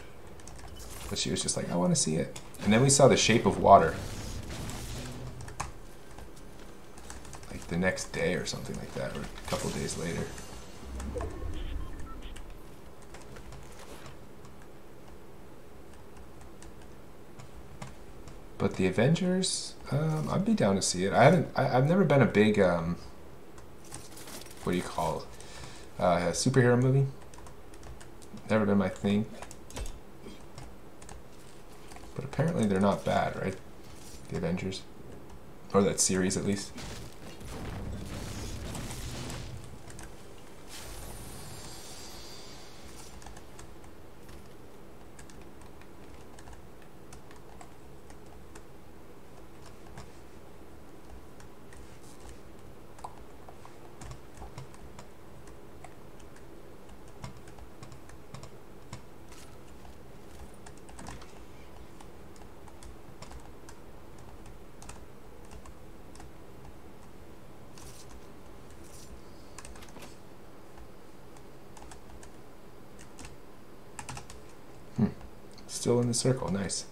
But she was just like, I want to see it. And then we saw The Shape of Water. Like the next day or something like that, or a couple days later. But the Avengers, I'd be down to see it. I've never been a big, what do you call it? A superhero movie. Never been my thing. But apparently they're not bad, right? The Avengers. Or that series, at least. Still in the circle, nice.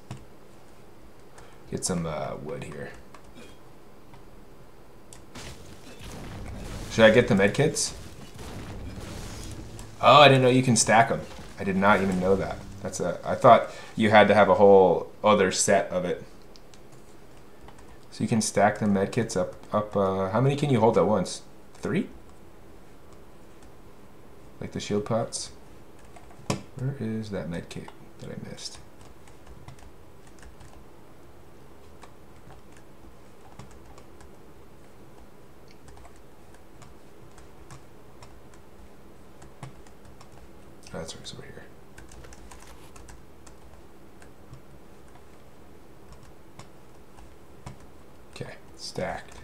Get some wood here. Should I get the medkits? Oh, I didn't know you can stack them. I did not even know that. I thought you had to have a whole other set of it. So you can stack the medkits up. How many can you hold at once? 3? Like the shield pots? Where is that medkit that I missed? Oh, that's right, it's over here. Okay, stacked.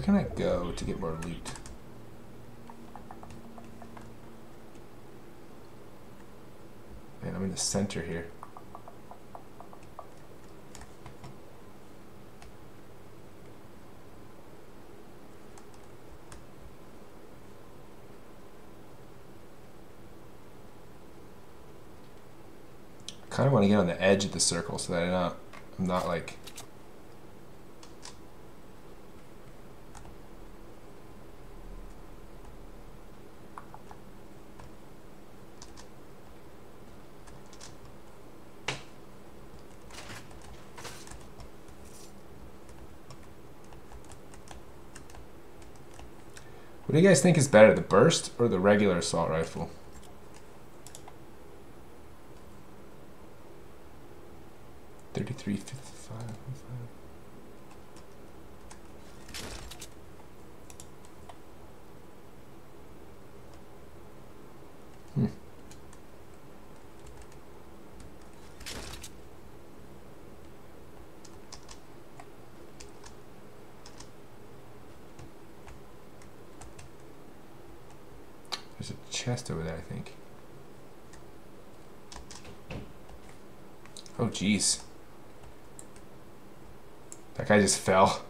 can I go to get more loot? Man, I'm in the center here. I kind of want to get on the edge of the circle so that I'm not like... What do you guys think is better, the burst or the regular assault rifle? $33.55. Hmm. There's a chest over there, I think. Oh, jeez. That guy just fell.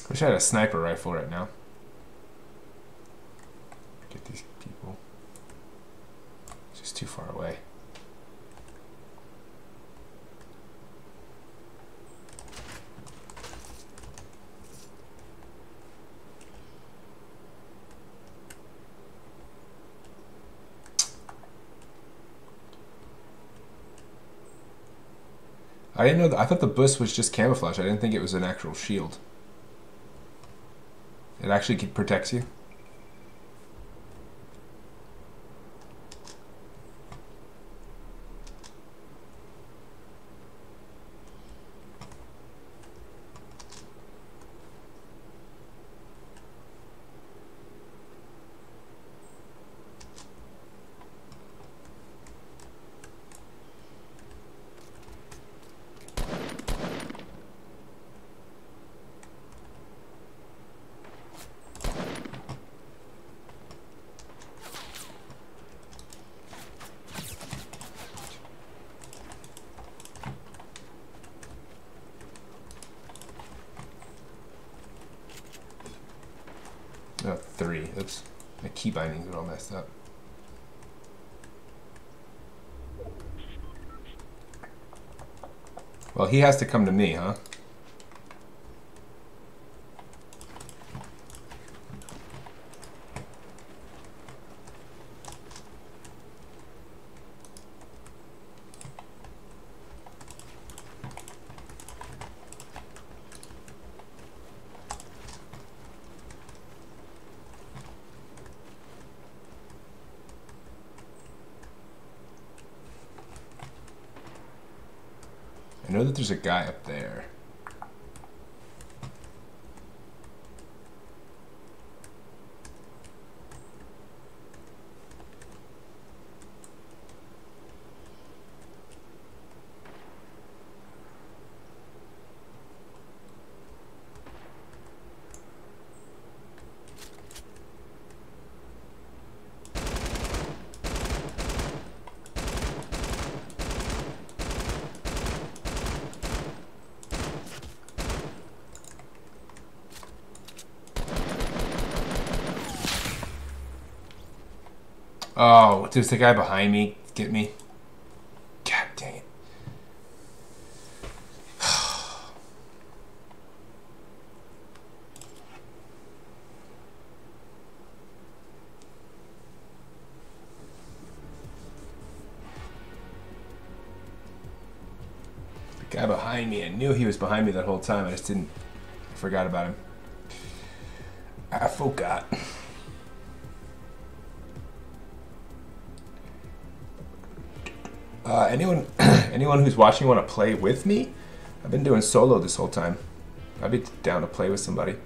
Wish I had a sniper rifle right now. Get these people. It's just too far away. I didn't know that. I thought the boost was just camouflage. I didn't think it was an actual shield. It actually protects you. Oh, 3. Oops. My key bindings are all messed up. Well, he has to come to me, huh? I know that there's a guy up there. Oh, there's the guy behind me. Get me. God dang it. The guy behind me. I knew he was behind me that whole time. I just didn't. I forgot about him. I forgot. Anyone who's watching want to play with me? I've been doing solo this whole time. I'd be down to play with somebody.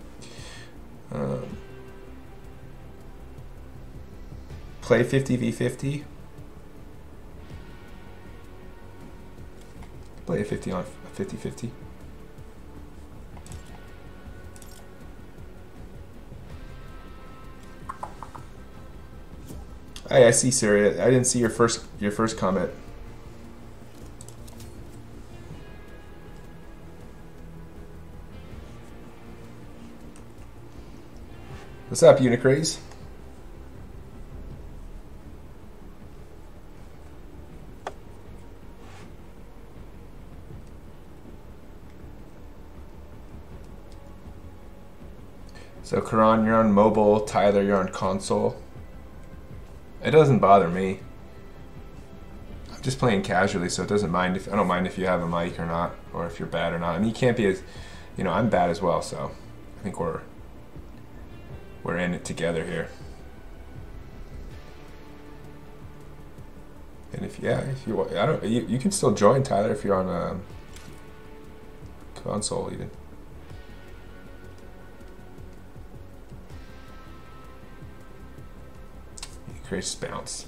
Play 50v50. Play a 50 on a 50-50. Hey, I see, Siri. I didn't see your first comment. What's up, Unicraze? So, Karan, you're on mobile. Tyler, you're on console. It doesn't bother me. I'm just playing casually, so it doesn't mind if I don't mind if you have a mic or not, or if you're bad or not. I mean, you can't be as, I'm bad as well, so I think we're in it together here. And if you can still join, Tyler, if you're on console even. Increase bounce.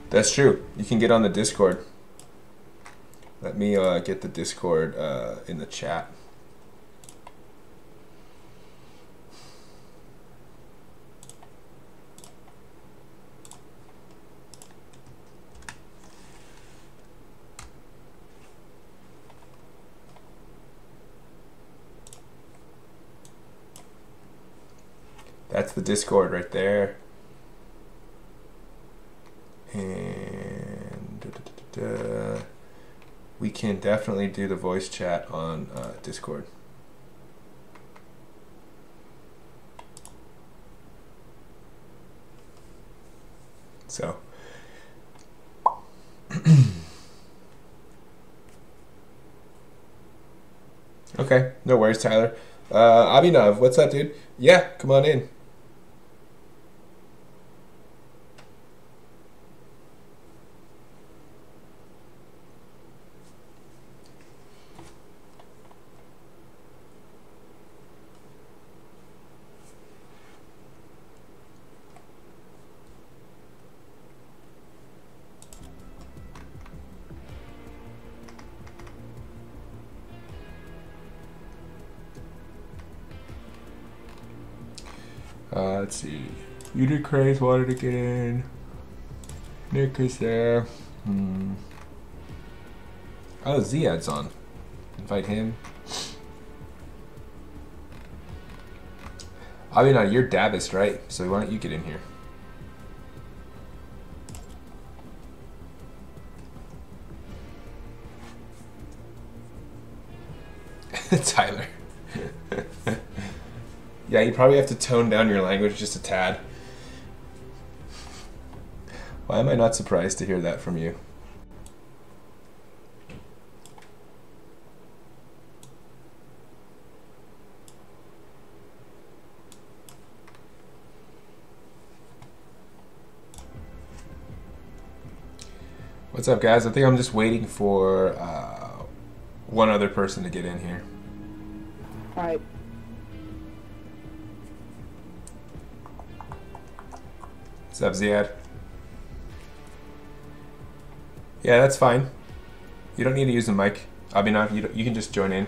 That's true. You can get on the Discord. Let me get the Discord in the chat. That's the Discord right there. And we can definitely do the voice chat on Discord. So okay, no worries, Tyler. Abhinav, what's up, dude? Yeah, come on in. Let's see. Unicraze wanted to get in. Nick is there. Oh, Ziad's on. Invite him. I mean, you're Dabbist, right? So why don't you get in here? Tyler. Yeah, you probably have to tone down your language just a tad. Why am I not surprised to hear that from you? What's up, guys? I think I'm just waiting for one other person to get in here. All right. What's up, Ziad? Yeah, that's fine. You don't need to use the mic. Abhinav, you can just join in.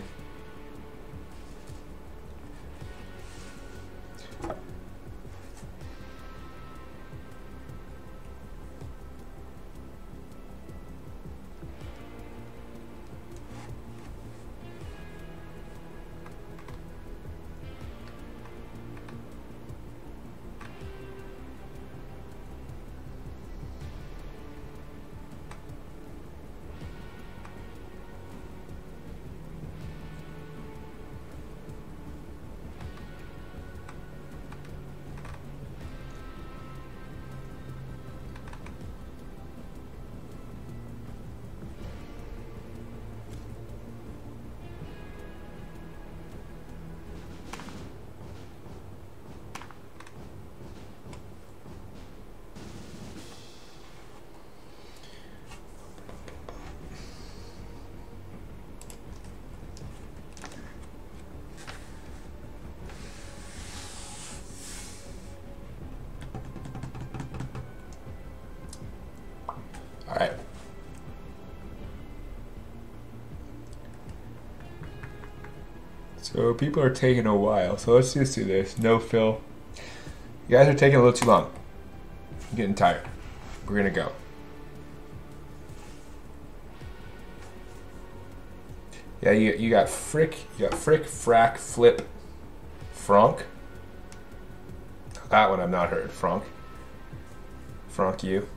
So people are taking a while. So let's just do this. No fill. You guys are taking a little too long. I'm getting tired. We're gonna go. Yeah, you got Frick, Frack, Flip, Franck. That one I've not heard. Franck. Franck you.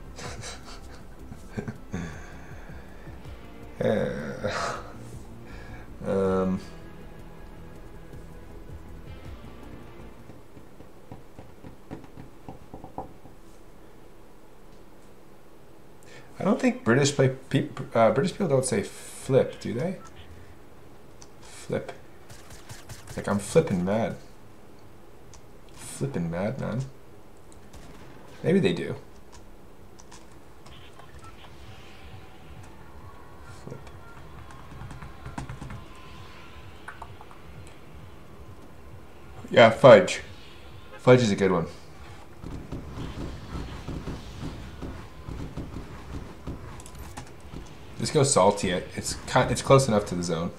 I don't think British people don't say flip, do they? Flip. Like I'm flipping mad. Flipping mad, man. Maybe they do. Flip. Yeah, fudge. Fudge is a good one. Just go salty it. It's close enough to the zone.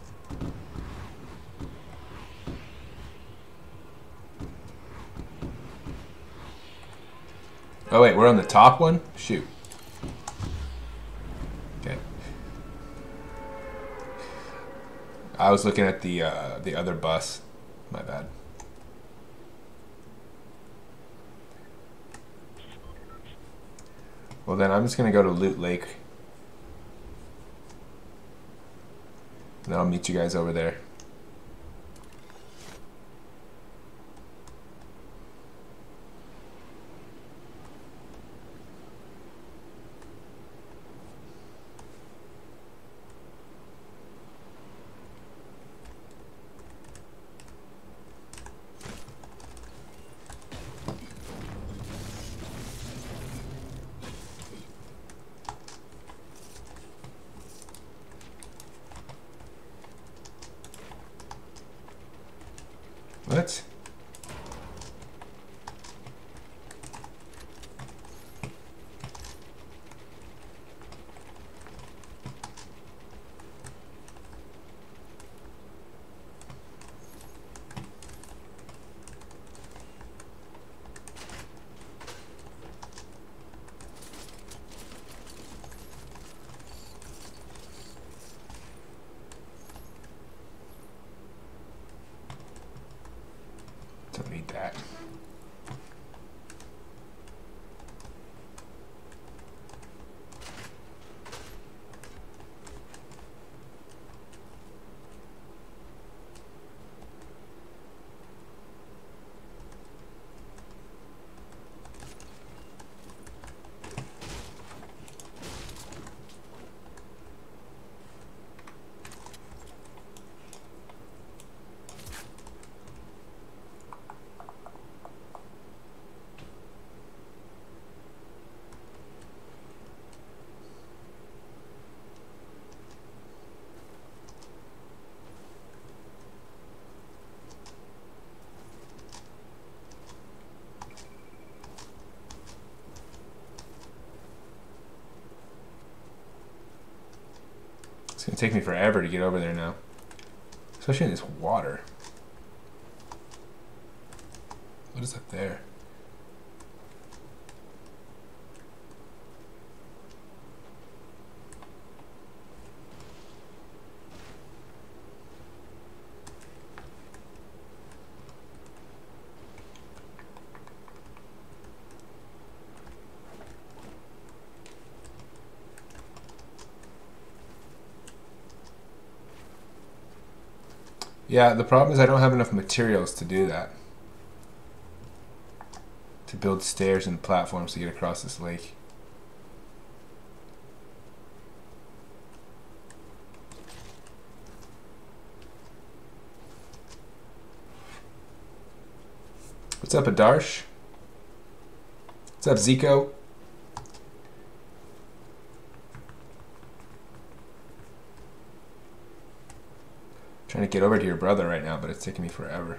Oh wait, we're on the top one? Shoot. Okay. I was looking at the other bus. My bad. Well then I'm just gonna go to Loot Lake. And then I'll meet you guys over there. What? Don't need that. It's gonna take me forever to get over there now. Especially in this water. What is up there? Yeah, the problem is I don't have enough materials to do that. To build stairs and platforms to get across this lake. What's up, Adarsh? What's up, Zico? Trying to get over to your brother right now, but it's taking me forever.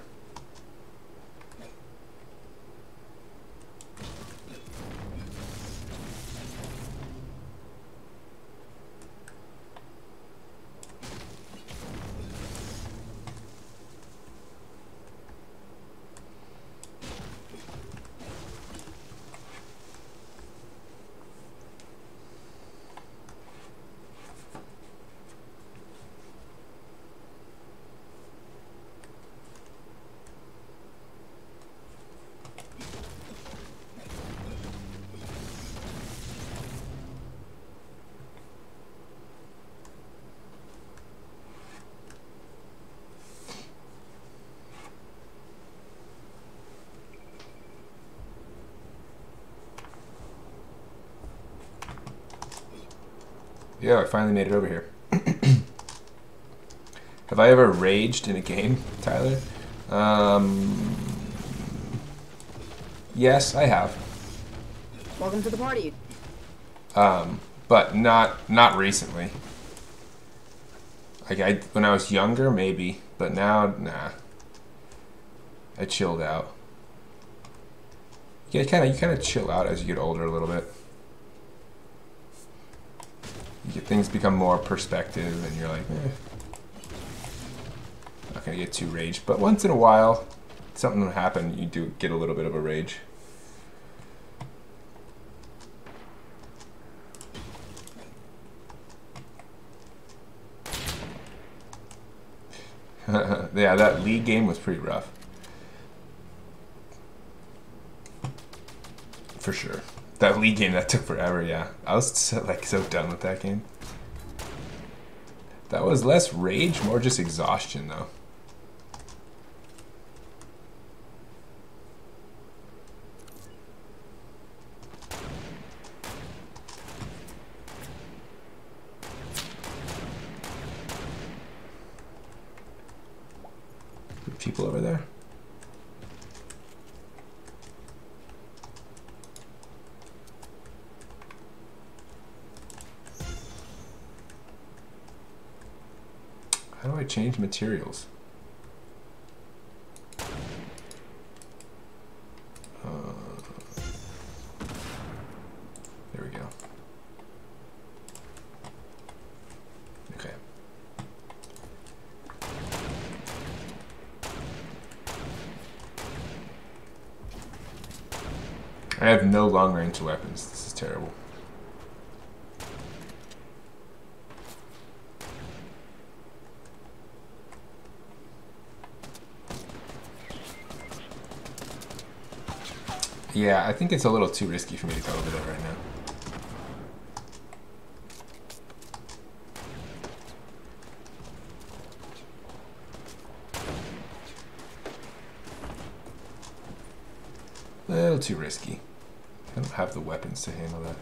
Yeah, I finally made it over here. Have I ever raged in a game, Tyler? Yes, I have. Welcome to the party. But not recently. Like when I was younger, maybe, but now, nah. I chilled out. Yeah, you kind of chill out as you get older a little bit. Things become more perspective, and you're like, not gonna get too raged. But once in a while, something will happen. You do get a little bit of a rage. Yeah, that league game was pretty rough. For sure. That league game, that took forever, yeah. I was so done with that game. That was less rage, more just exhaustion, though. People over there? How do I change materials? There we go. Okay. I have no long-range weapons. This is terrible. Yeah, I think it's a little too risky for me to go over there right now. A little too risky. I don't have the weapons to handle that.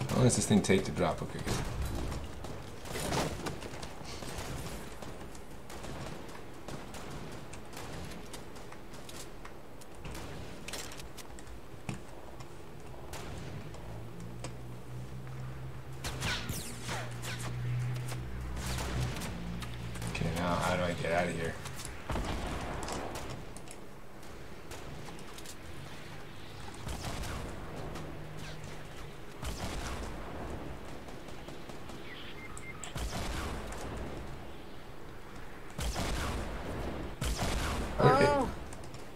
How long does this thing take to drop? Okay, good. Okay, now how do I get out of here?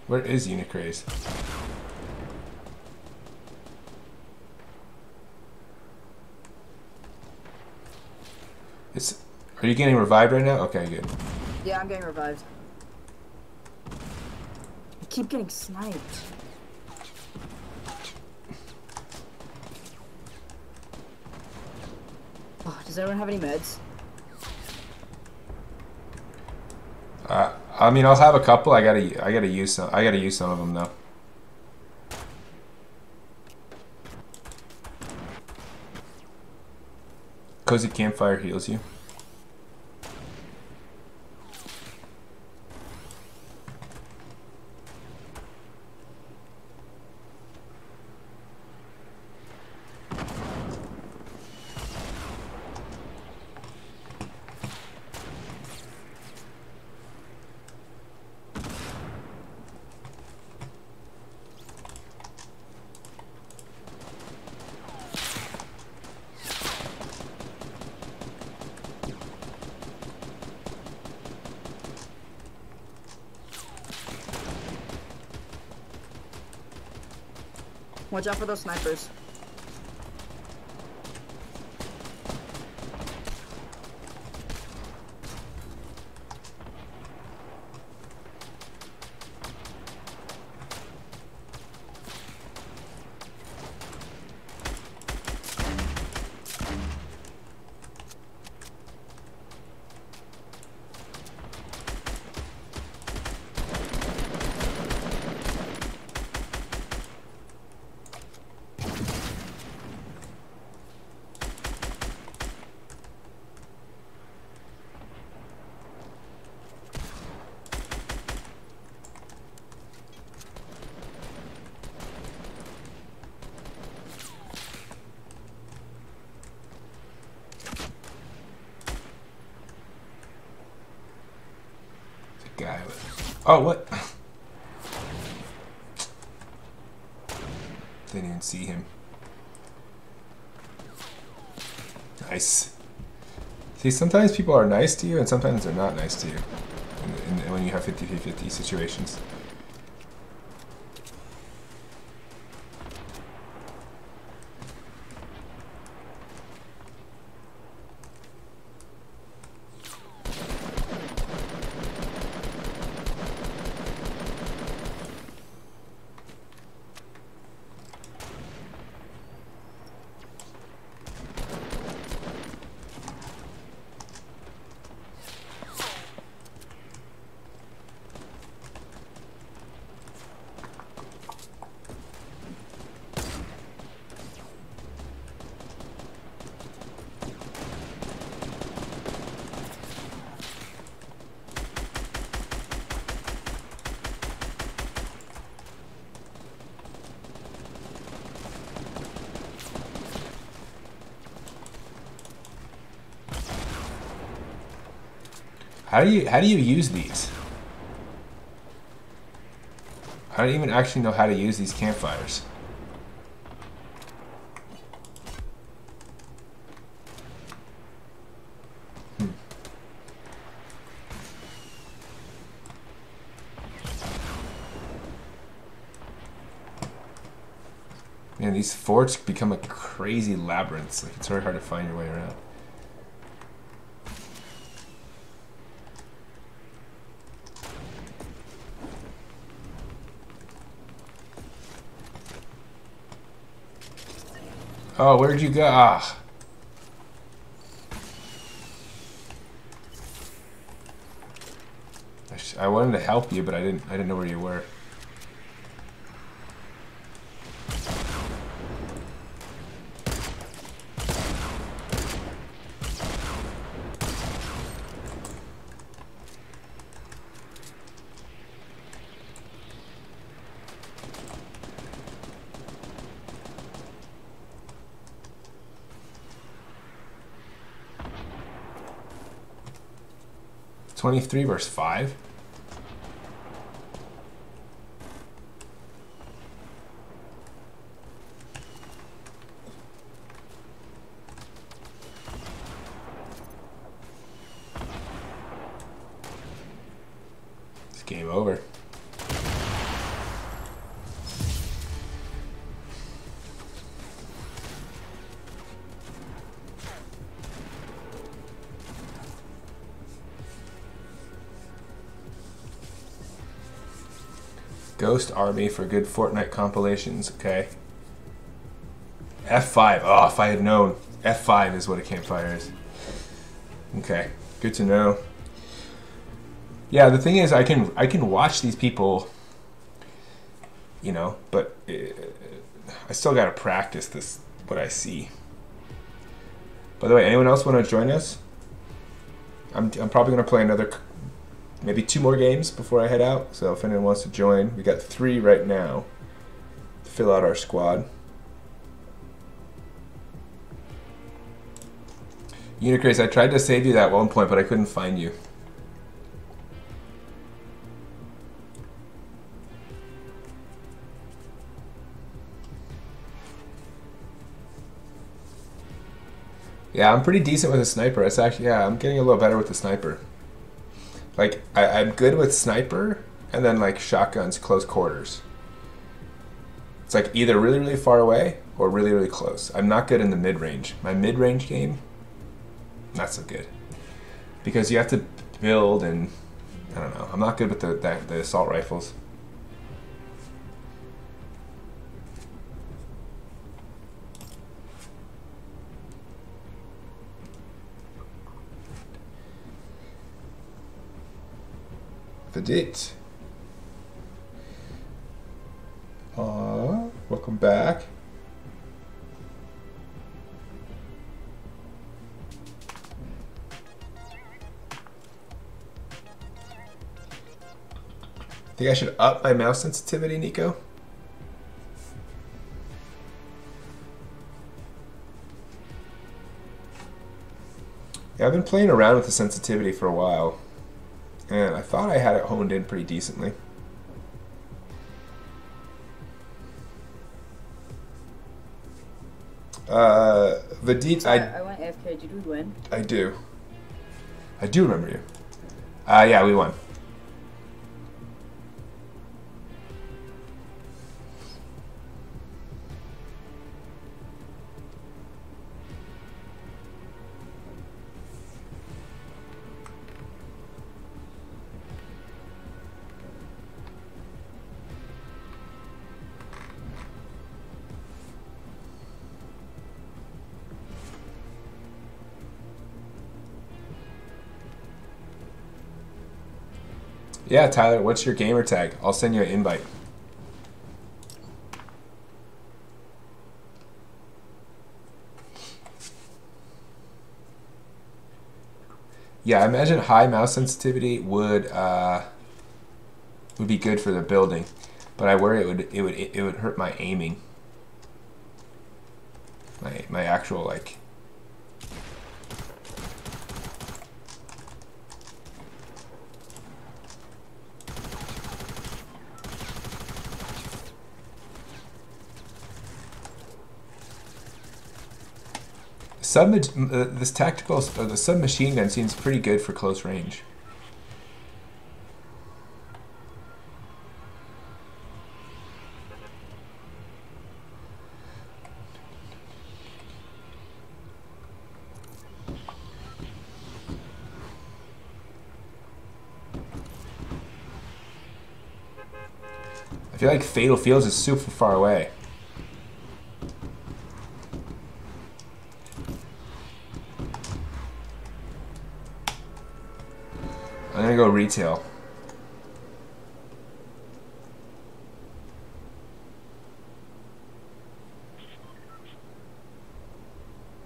Where is Unicraze? Are you getting revived right now? Okay, good. Yeah, I'm getting revived. I keep getting sniped. Oh, does anyone have any meds? I mean, I'll have a couple. I gotta use some. I gotta use some of them though. Cozy Campfire heals you. Watch out for those snipers. guy. Oh, what? Didn't even see him. Nice. See, sometimes people are nice to you, and sometimes they're not nice to you. When you have 50-50 situations. How do you use these? I don't even actually know how to use these campfires. Man, these forts become a crazy labyrinth. Like, it's very hard to find your way around. Oh, where'd you go? Ah. I wanted to help you, but I didn't know where you were. $23 versus 5. It's game over. Ghost Army for good Fortnite compilations. Okay. F5. Oh, if I had known. F5 is what a campfire is. Okay. Good to know. Yeah, the thing is, I can watch these people, you know, but I still got to practice this, what I see. By the way, anyone else want to join us? I'm probably going to play another... maybe 2 more games before I head out. So if anyone wants to join, we got 3 right now to fill out our squad. Unicrace, I tried to save you that one point, but I couldn't find you. Yeah, I'm pretty decent with a sniper. It's actually, yeah, I'm getting a little better with the sniper. Like, I'm good with sniper, and then, like, shotguns, close quarters. It's, like, either really, really far away, or really, really close. I'm not good in the mid-range. My mid-range game, not so good. Because you have to build, and, I don't know. I'm not good with the assault rifles. Vedit. Welcome back. Think I should up my mouse sensitivity, Nico? Yeah, I've been playing around with the sensitivity for a while. And I thought I had it honed in pretty decently. The deep. I went AFK. Did we win? I do. I do remember you. Yeah, we won. Yeah, Tyler, what's your gamer tag? I'll send you an invite. Yeah, I imagine high mouse sensitivity would be good for the building, but I worry it would hurt my aiming. My actual like. This tactical, or the submachine gun seems pretty good for close range. I feel like Fatal Fields is super far away. I'm gonna go retail.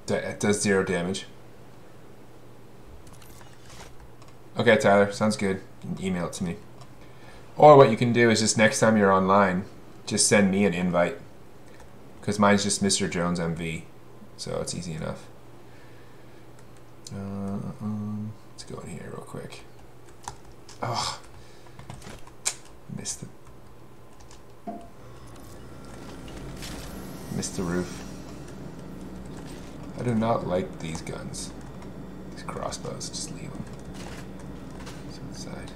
It does 0 damage. Okay, Tyler, sounds good. You can email it to me. Or what you can do is just next time you're online, just send me an invite. Because mine's just Mr. Jones MV. So it's easy enough. Let's go in here real quick. Oh, missed the roof. I do not like these guns. These crossbows, just leave them. It's outside.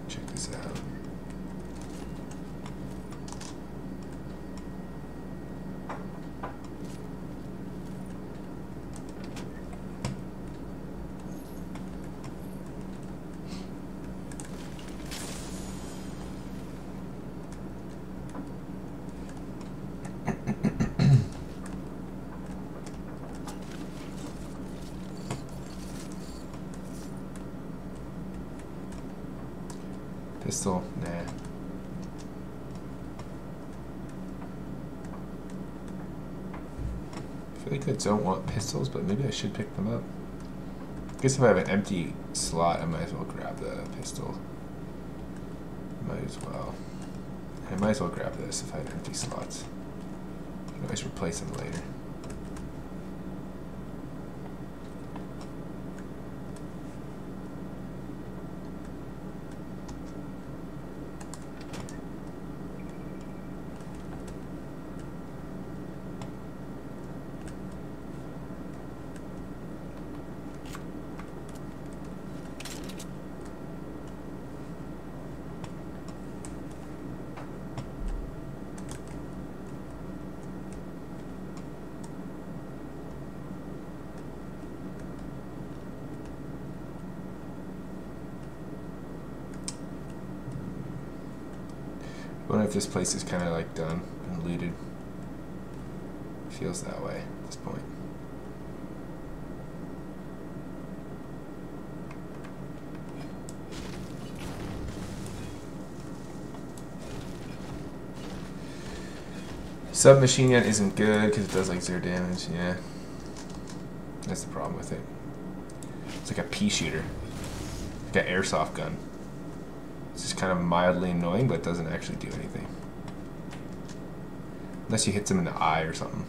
Check this out. Pistol, nah. I feel like I don't want pistols, but maybe I should pick them up. I guess if I have an empty slot, I might as well grab the pistol. Might as well. I might as well grab this if I have empty slots. I can always replace them later. I wonder if this place is kind of like done and looted. Feels that way at this point. Submachine gun isn't good because it does like 0 damage. Yeah, that's the problem with it. It's like a pea shooter. like an airsoft gun. It's just kind of mildly annoying, but it doesn't actually do anything. Unless you hit them in the eye or something.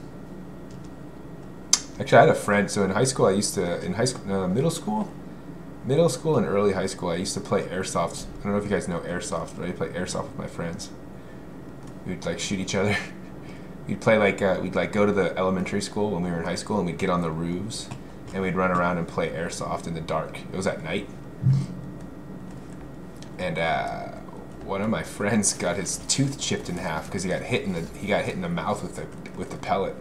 Actually, I had a friend. So in high school, middle school and early high school, I used to play airsoft. I don't know if you guys know airsoft, but I play airsoft with my friends. We'd like shoot each other. We'd play like we'd like go to the elementary school when we were in high school, and we'd get on the roofs and we'd run around and play airsoft in the dark. It was at night, and one of my friends got his tooth chipped in half because he got hit in the mouth with the pellet.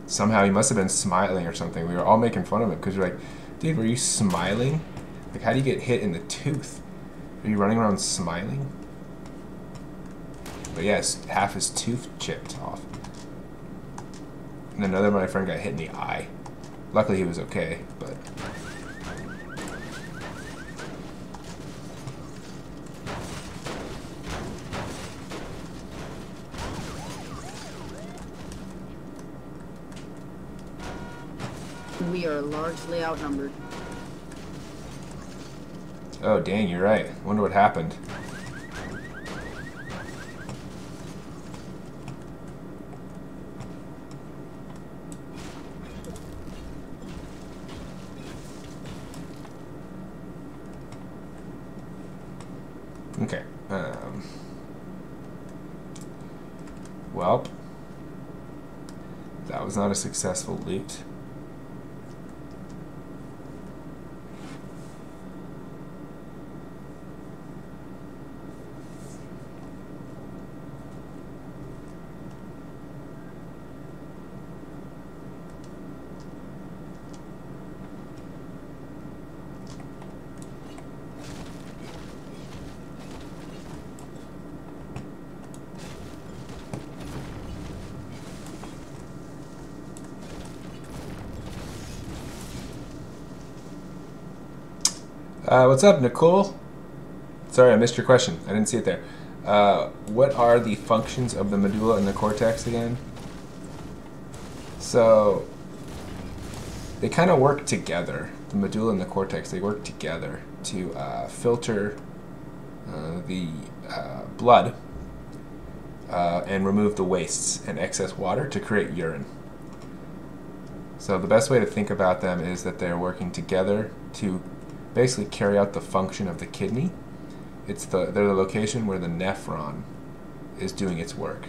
Somehow he must have been smiling or something. We were all making fun of him because we were like, dude, were you smiling? Like, how do you get hit in the tooth? Are you running around smiling? But yes, half his tooth chipped off. And another of my friend got hit in the eye. Luckily he was okay, but... We are largely outnumbered. Oh, dang, you're right. Wonder what happened. Okay. Well, that was not a successful loot. What's up, Nicole? Sorry, I missed your question. I didn't see it there. What are the functions of the medulla and the cortex again? So, they kind of work together. The medulla and the cortex, they work together to filter the blood and remove the wastes and excess water to create urine. So the best way to think about them is that they're working together to basically carry out the function of the kidney. They're the location where the nephron is doing its work.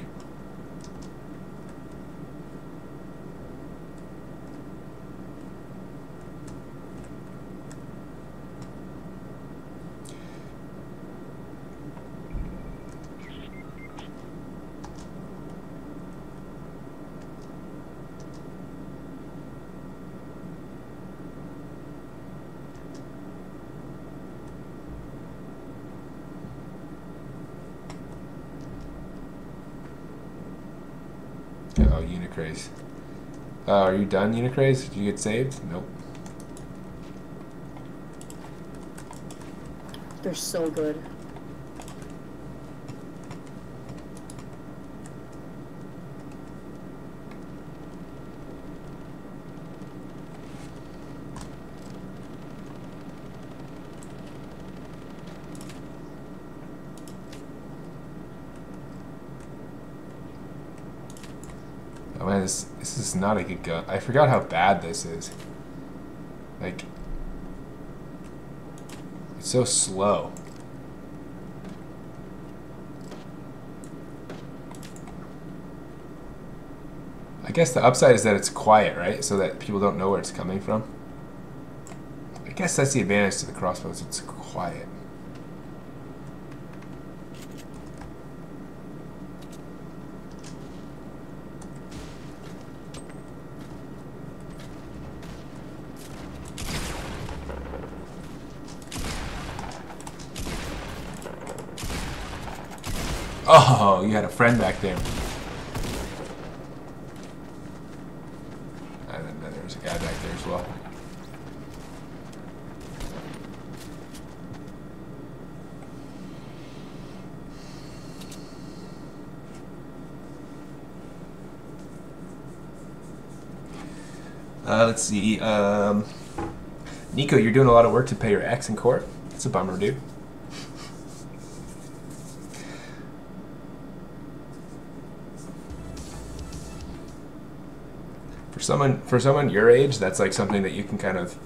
Oh, Unicraze. Are you done, Unicraze? Did you get saved? Nope. They're so good. Oh man, this is not a good gun. I forgot how bad this is. Like, it's so slow. I guess the upside is that it's quiet, right? So that people don't know where it's coming from. I guess that's the advantage to the crossbows. It's quiet. Oh, you had a friend back there. And then there was a guy back there as well. Let's see. Nico, you're doing a lot of work to pay your ex in court. a bummer, dude. For someone your age, that's like something that you can kind of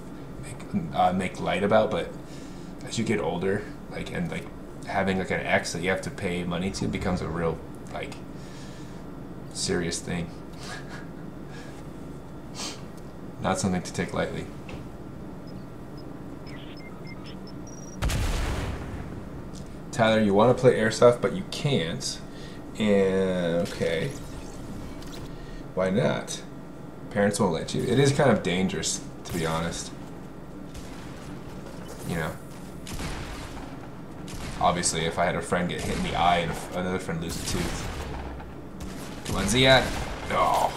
make light about. But as you get older, like and like having like an ex that you have to pay money to becomes a real like serious thing. Not something to take lightly. Tyler, you want to play airsoft, but you can't. And okay, why not? Parents won't let you. It is kind of dangerous, to be honest. You know. Obviously, if I had a friend get hit in the eye and another friend lose a tooth. Come on, Ziad. Oh.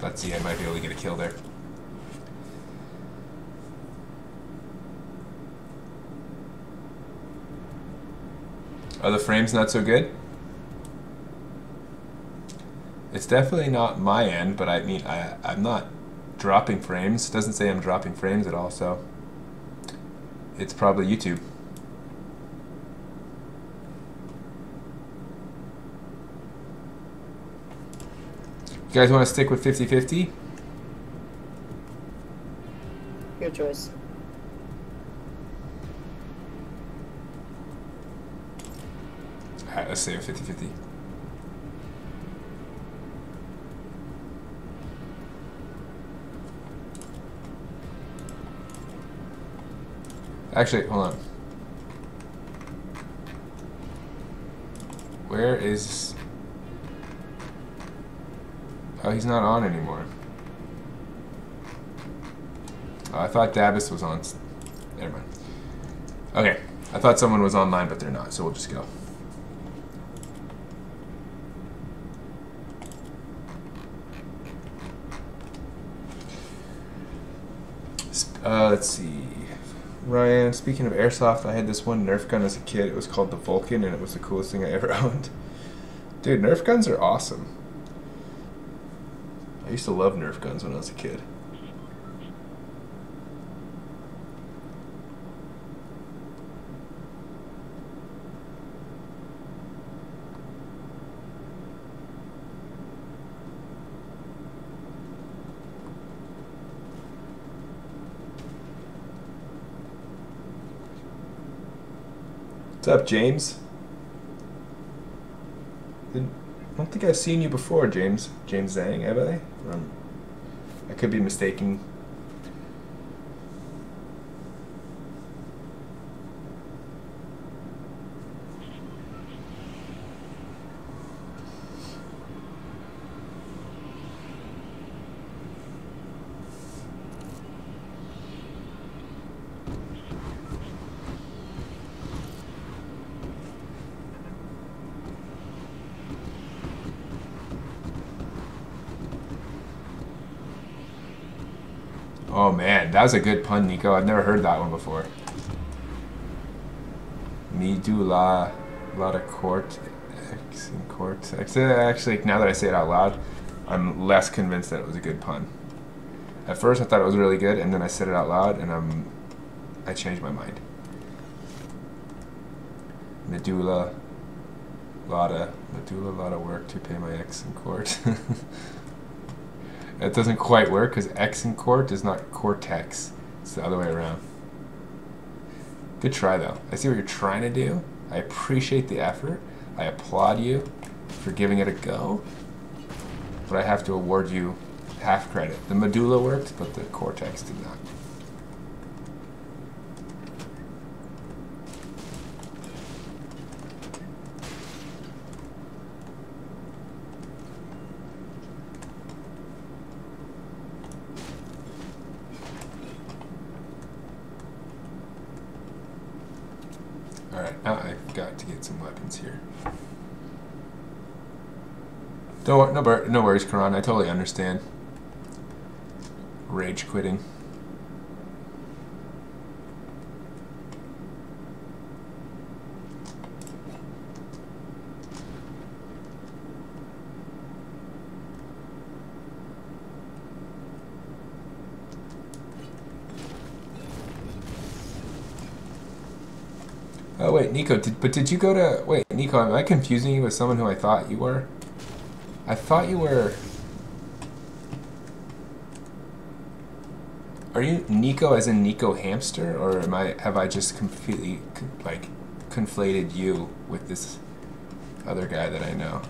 Thought Ziad might be able to get a kill there. Are the frames not so good? It's definitely not my end, but I mean, I'm not dropping frames. It doesn't say I'm dropping frames at all, so it's probably YouTube. You guys want to stick with 50-50? Your choice. Alright, let's say 50-50. Actually, hold on. Where is... Oh, he's not on anymore. Oh, I thought Dabis was on. Never mind. Okay, I thought someone was online, but they're not, so we'll just go. Let's see. Ryan, speaking of airsoft, I had this one Nerf gun as a kid. It was called the Vulcan, and it was the coolest thing I ever owned. Dude, Nerf guns are awesome. I used to love Nerf guns when I was a kid. What's up, James? I don't think I've seen you before, James. James Zhang, have I? I could be mistaken. Oh man, that was a good pun, Nico. I've never heard that one before. Me do la de court X in court. Actually, now that I say it out loud, I'm less convinced that it was a good pun. At first I thought it was really good, and then I said it out loud, and I changed my mind. Medulla, lot of work to pay my ex in court. It doesn't quite work because X in court is not cortex. It's the other way around. Good try though. I see what you're trying to do. I appreciate the effort. I applaud you for giving it a go. But I have to award you half credit. The medulla worked, but the cortex did not. Alright, now I've got to get some weapons here. No worries, Karan. I totally understand. Rage quitting. Oh wait, Nico, did you go to... Wait, Nico, am I confusing you with someone who I thought you were? I thought you were... Are you Nico as in Nico Hamster? Or have I just completely, like, conflated you with this other guy that I know?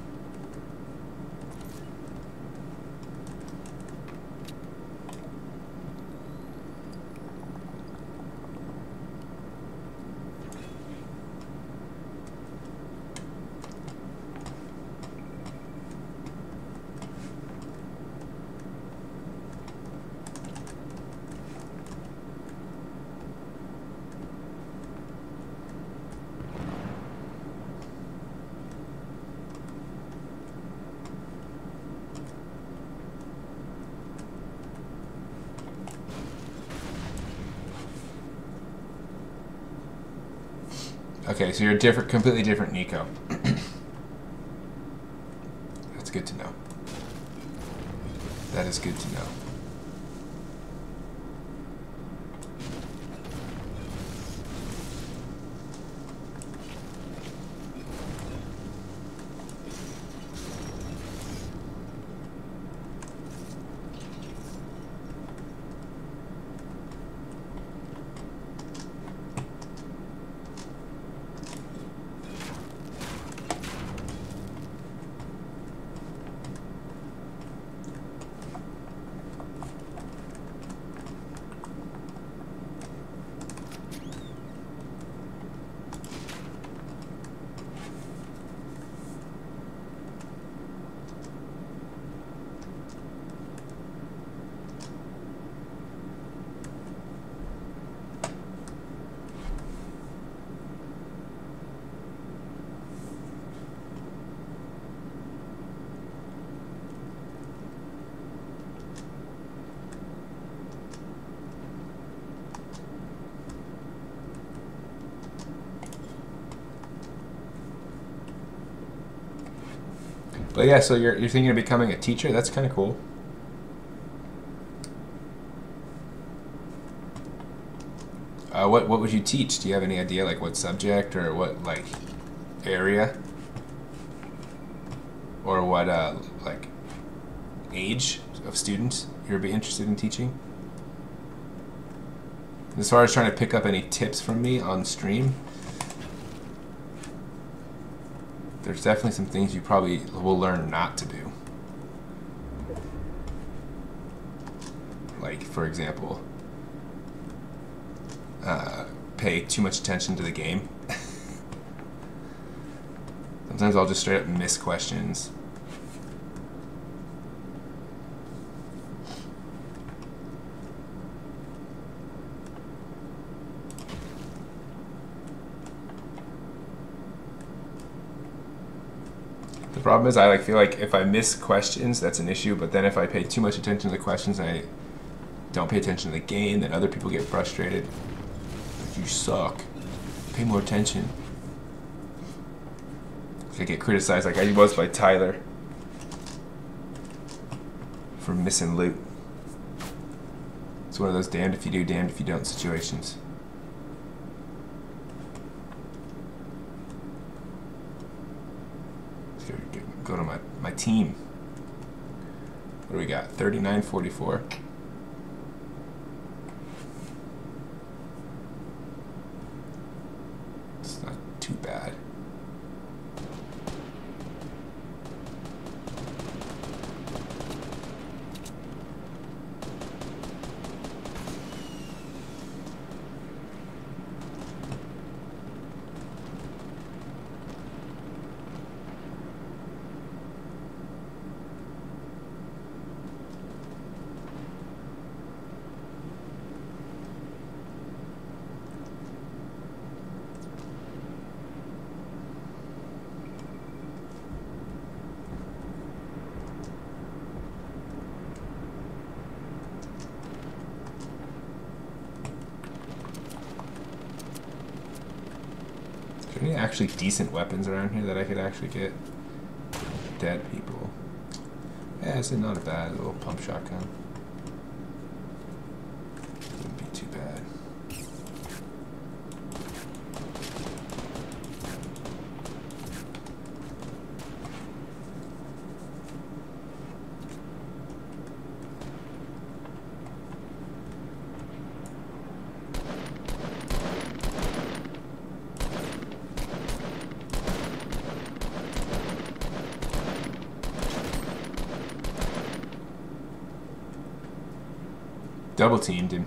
Okay, so you're a different, completely different Nico. That's good to know. That is good to know. But yeah, so you're thinking of becoming a teacher? That's kind of cool. What would you teach? Do you have any idea, like what subject or what like area or what like age of students you'd be interested in teaching? As far as trying to pick up any tips from me on stream, there's definitely some things you probably will learn not to do. Like, for example, pay too much attention to the game. Sometimes I'll just straight up miss questions. The problem is I feel like if I miss questions, that's an issue, but then if I pay too much attention to the questions and I don't pay attention to the game, then other people get frustrated. Like, you suck. Pay more attention. I get criticized like I was by Tyler for missing loot. It's one of those damned if you do, damned if you don't situations. Let's go to my team. What do we got? 39-44. It's not too bad. Are there any actually decent weapons around here that I could actually get? Dead people. Yeah, it's not a bad little pump shotgun. Wouldn't be too bad. double teamed him.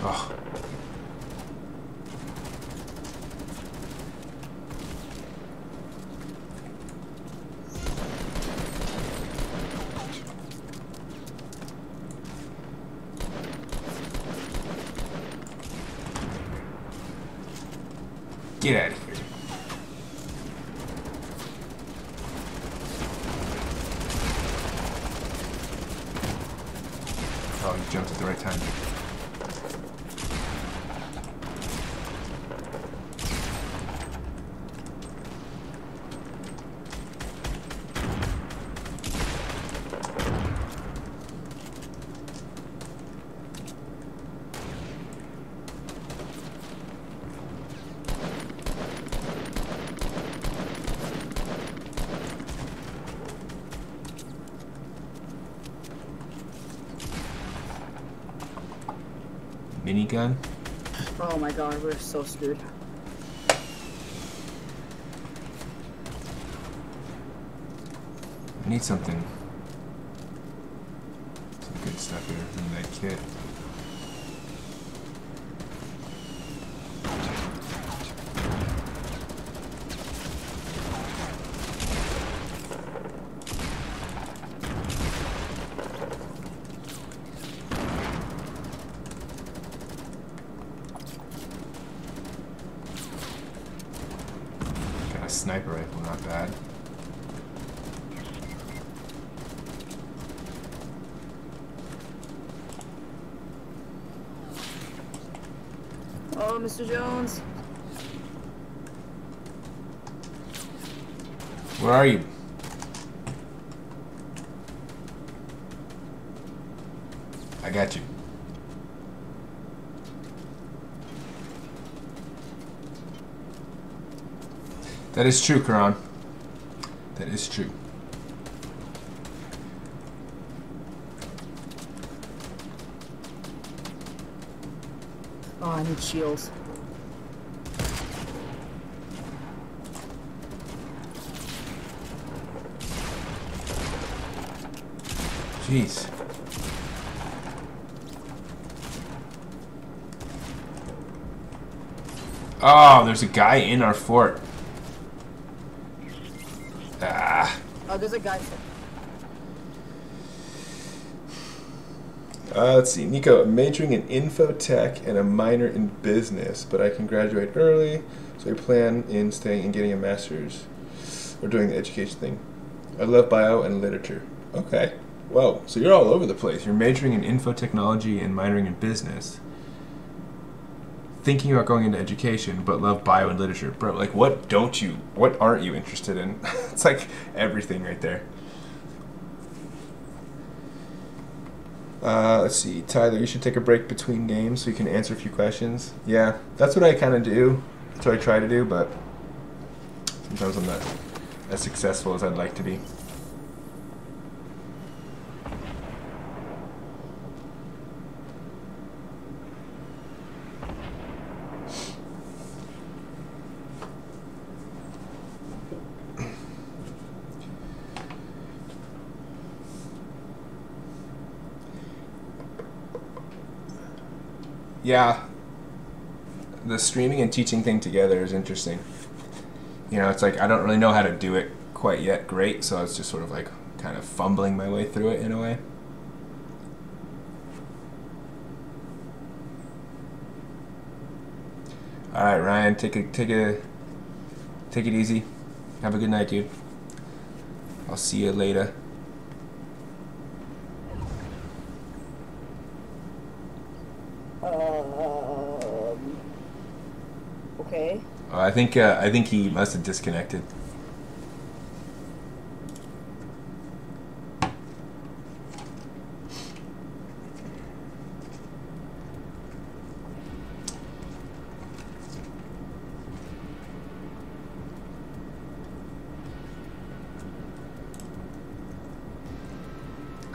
Oh. Get out of here. Oh, you jumped at the right time. Minigun? Oh my god, we're so screwed. I need something. Some good stuff here from that kit. Got a sniper rifle, not bad. Oh, Mr. Jones. Where are you? I got you. That is true, Karan. That is true. Oh, I need shields. Jeez. Oh, there's a guy in our fort. Ah. Oh, there's a guy. Let's see. Nico, I'm majoring in infotech and a minor in business, but I can graduate early, so I plan in staying and getting a master's or doing the education thing. I love bio and literature. Okay. Well, so you're all over the place. You're majoring in infotechnology and minoring in business. Thinking about going into education, but love bio and literature. Bro, like what aren't you interested in? It's like everything right there. Let's see, Tyler, you should take a break between games so you can answer a few questions. Yeah, that's what I kind of do. That's what I try to do, but sometimes I'm not as successful as I'd like to be. Yeah, the streaming and teaching thing together is interesting. You know, it's like I don't really know how to do it quite yet great, so it's just sort of like kind of fumbling my way through it in a way. All right, Ryan, take it easy. Have a good night, dude. I'll see you later. Okay. I think he must have disconnected.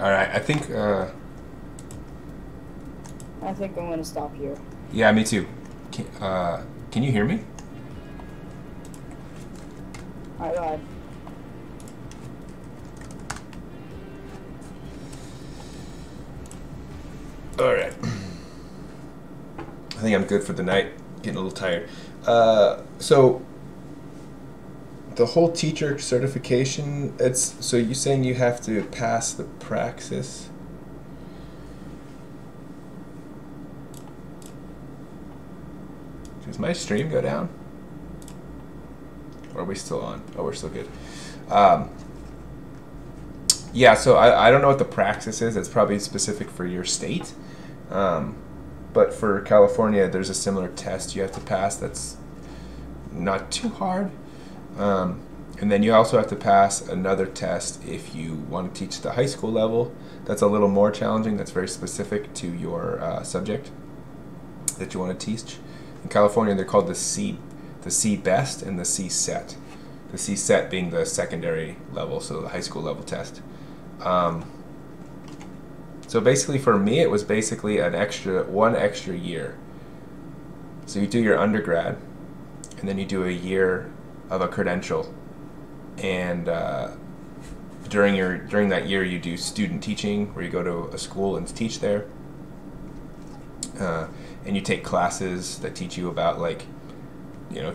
All right, I think. I think I'm gonna stop here. Yeah, me too. Can you hear me? Alright, go ahead. All right. I think I'm good for the night. Getting a little tired. So the whole teacher certification, so you're saying you have to pass the praxis? Does my stream go down? Or are we still on? Oh, we're still good. Yeah, so I don't know what the praxis is. It's probably specific for your state. But for California, there's a similar test you have to pass that's not too hard. And then you also have to pass another test if you want to teach the high school level. That's a little more challenging. That's very specific to your subject that you want to teach. In California, they're called the C Best and the C Set. The C Set being the secondary level, so the high school level test. So basically for me, it was basically one extra year. So you do your undergrad, and then you do a year of a credential. And during that year, you do student teaching, where you go to a school and teach there. And you take classes that teach you about, like,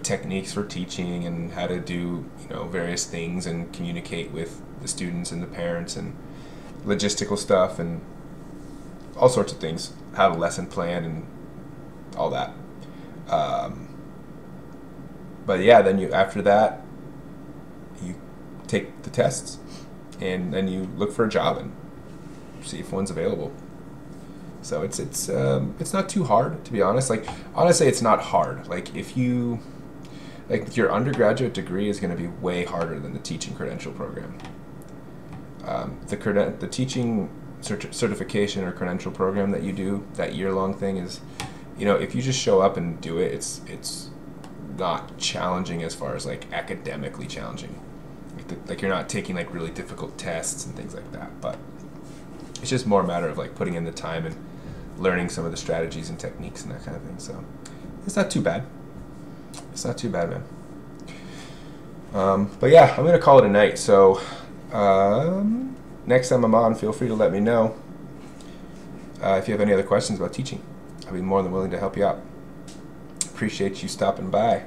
techniques for teaching and how to do, various things and communicate with the students and the parents and logistical stuff and all sorts of things, how to lesson plan and all that. But yeah, then after that, you take the tests and then you look for a job and see if one's available. So it's not too hard, to be honest. Like, honestly, it's not hard. Like, your undergraduate degree is going to be way harder than the teaching credential program. The teaching certification or credential program that you do, that year-long thing, is, if you just show up and do it, it's not challenging as far as, like, academically challenging. Like you're not taking, like, really difficult tests and things like that, but it's just more a matter of, like, putting in the time and learning some of the strategies and techniques and that kind of thing. So it's not too bad. It's not too bad, man. But yeah, I'm gonna call it a night. So next time I'm on, feel free to let me know if you have any other questions about teaching. I'll be more than willing to help you out. Appreciate you stopping by.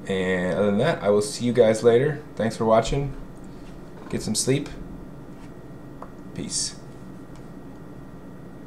And other than that, I will see you guys later. Thanks for watching. Get some sleep. Peace.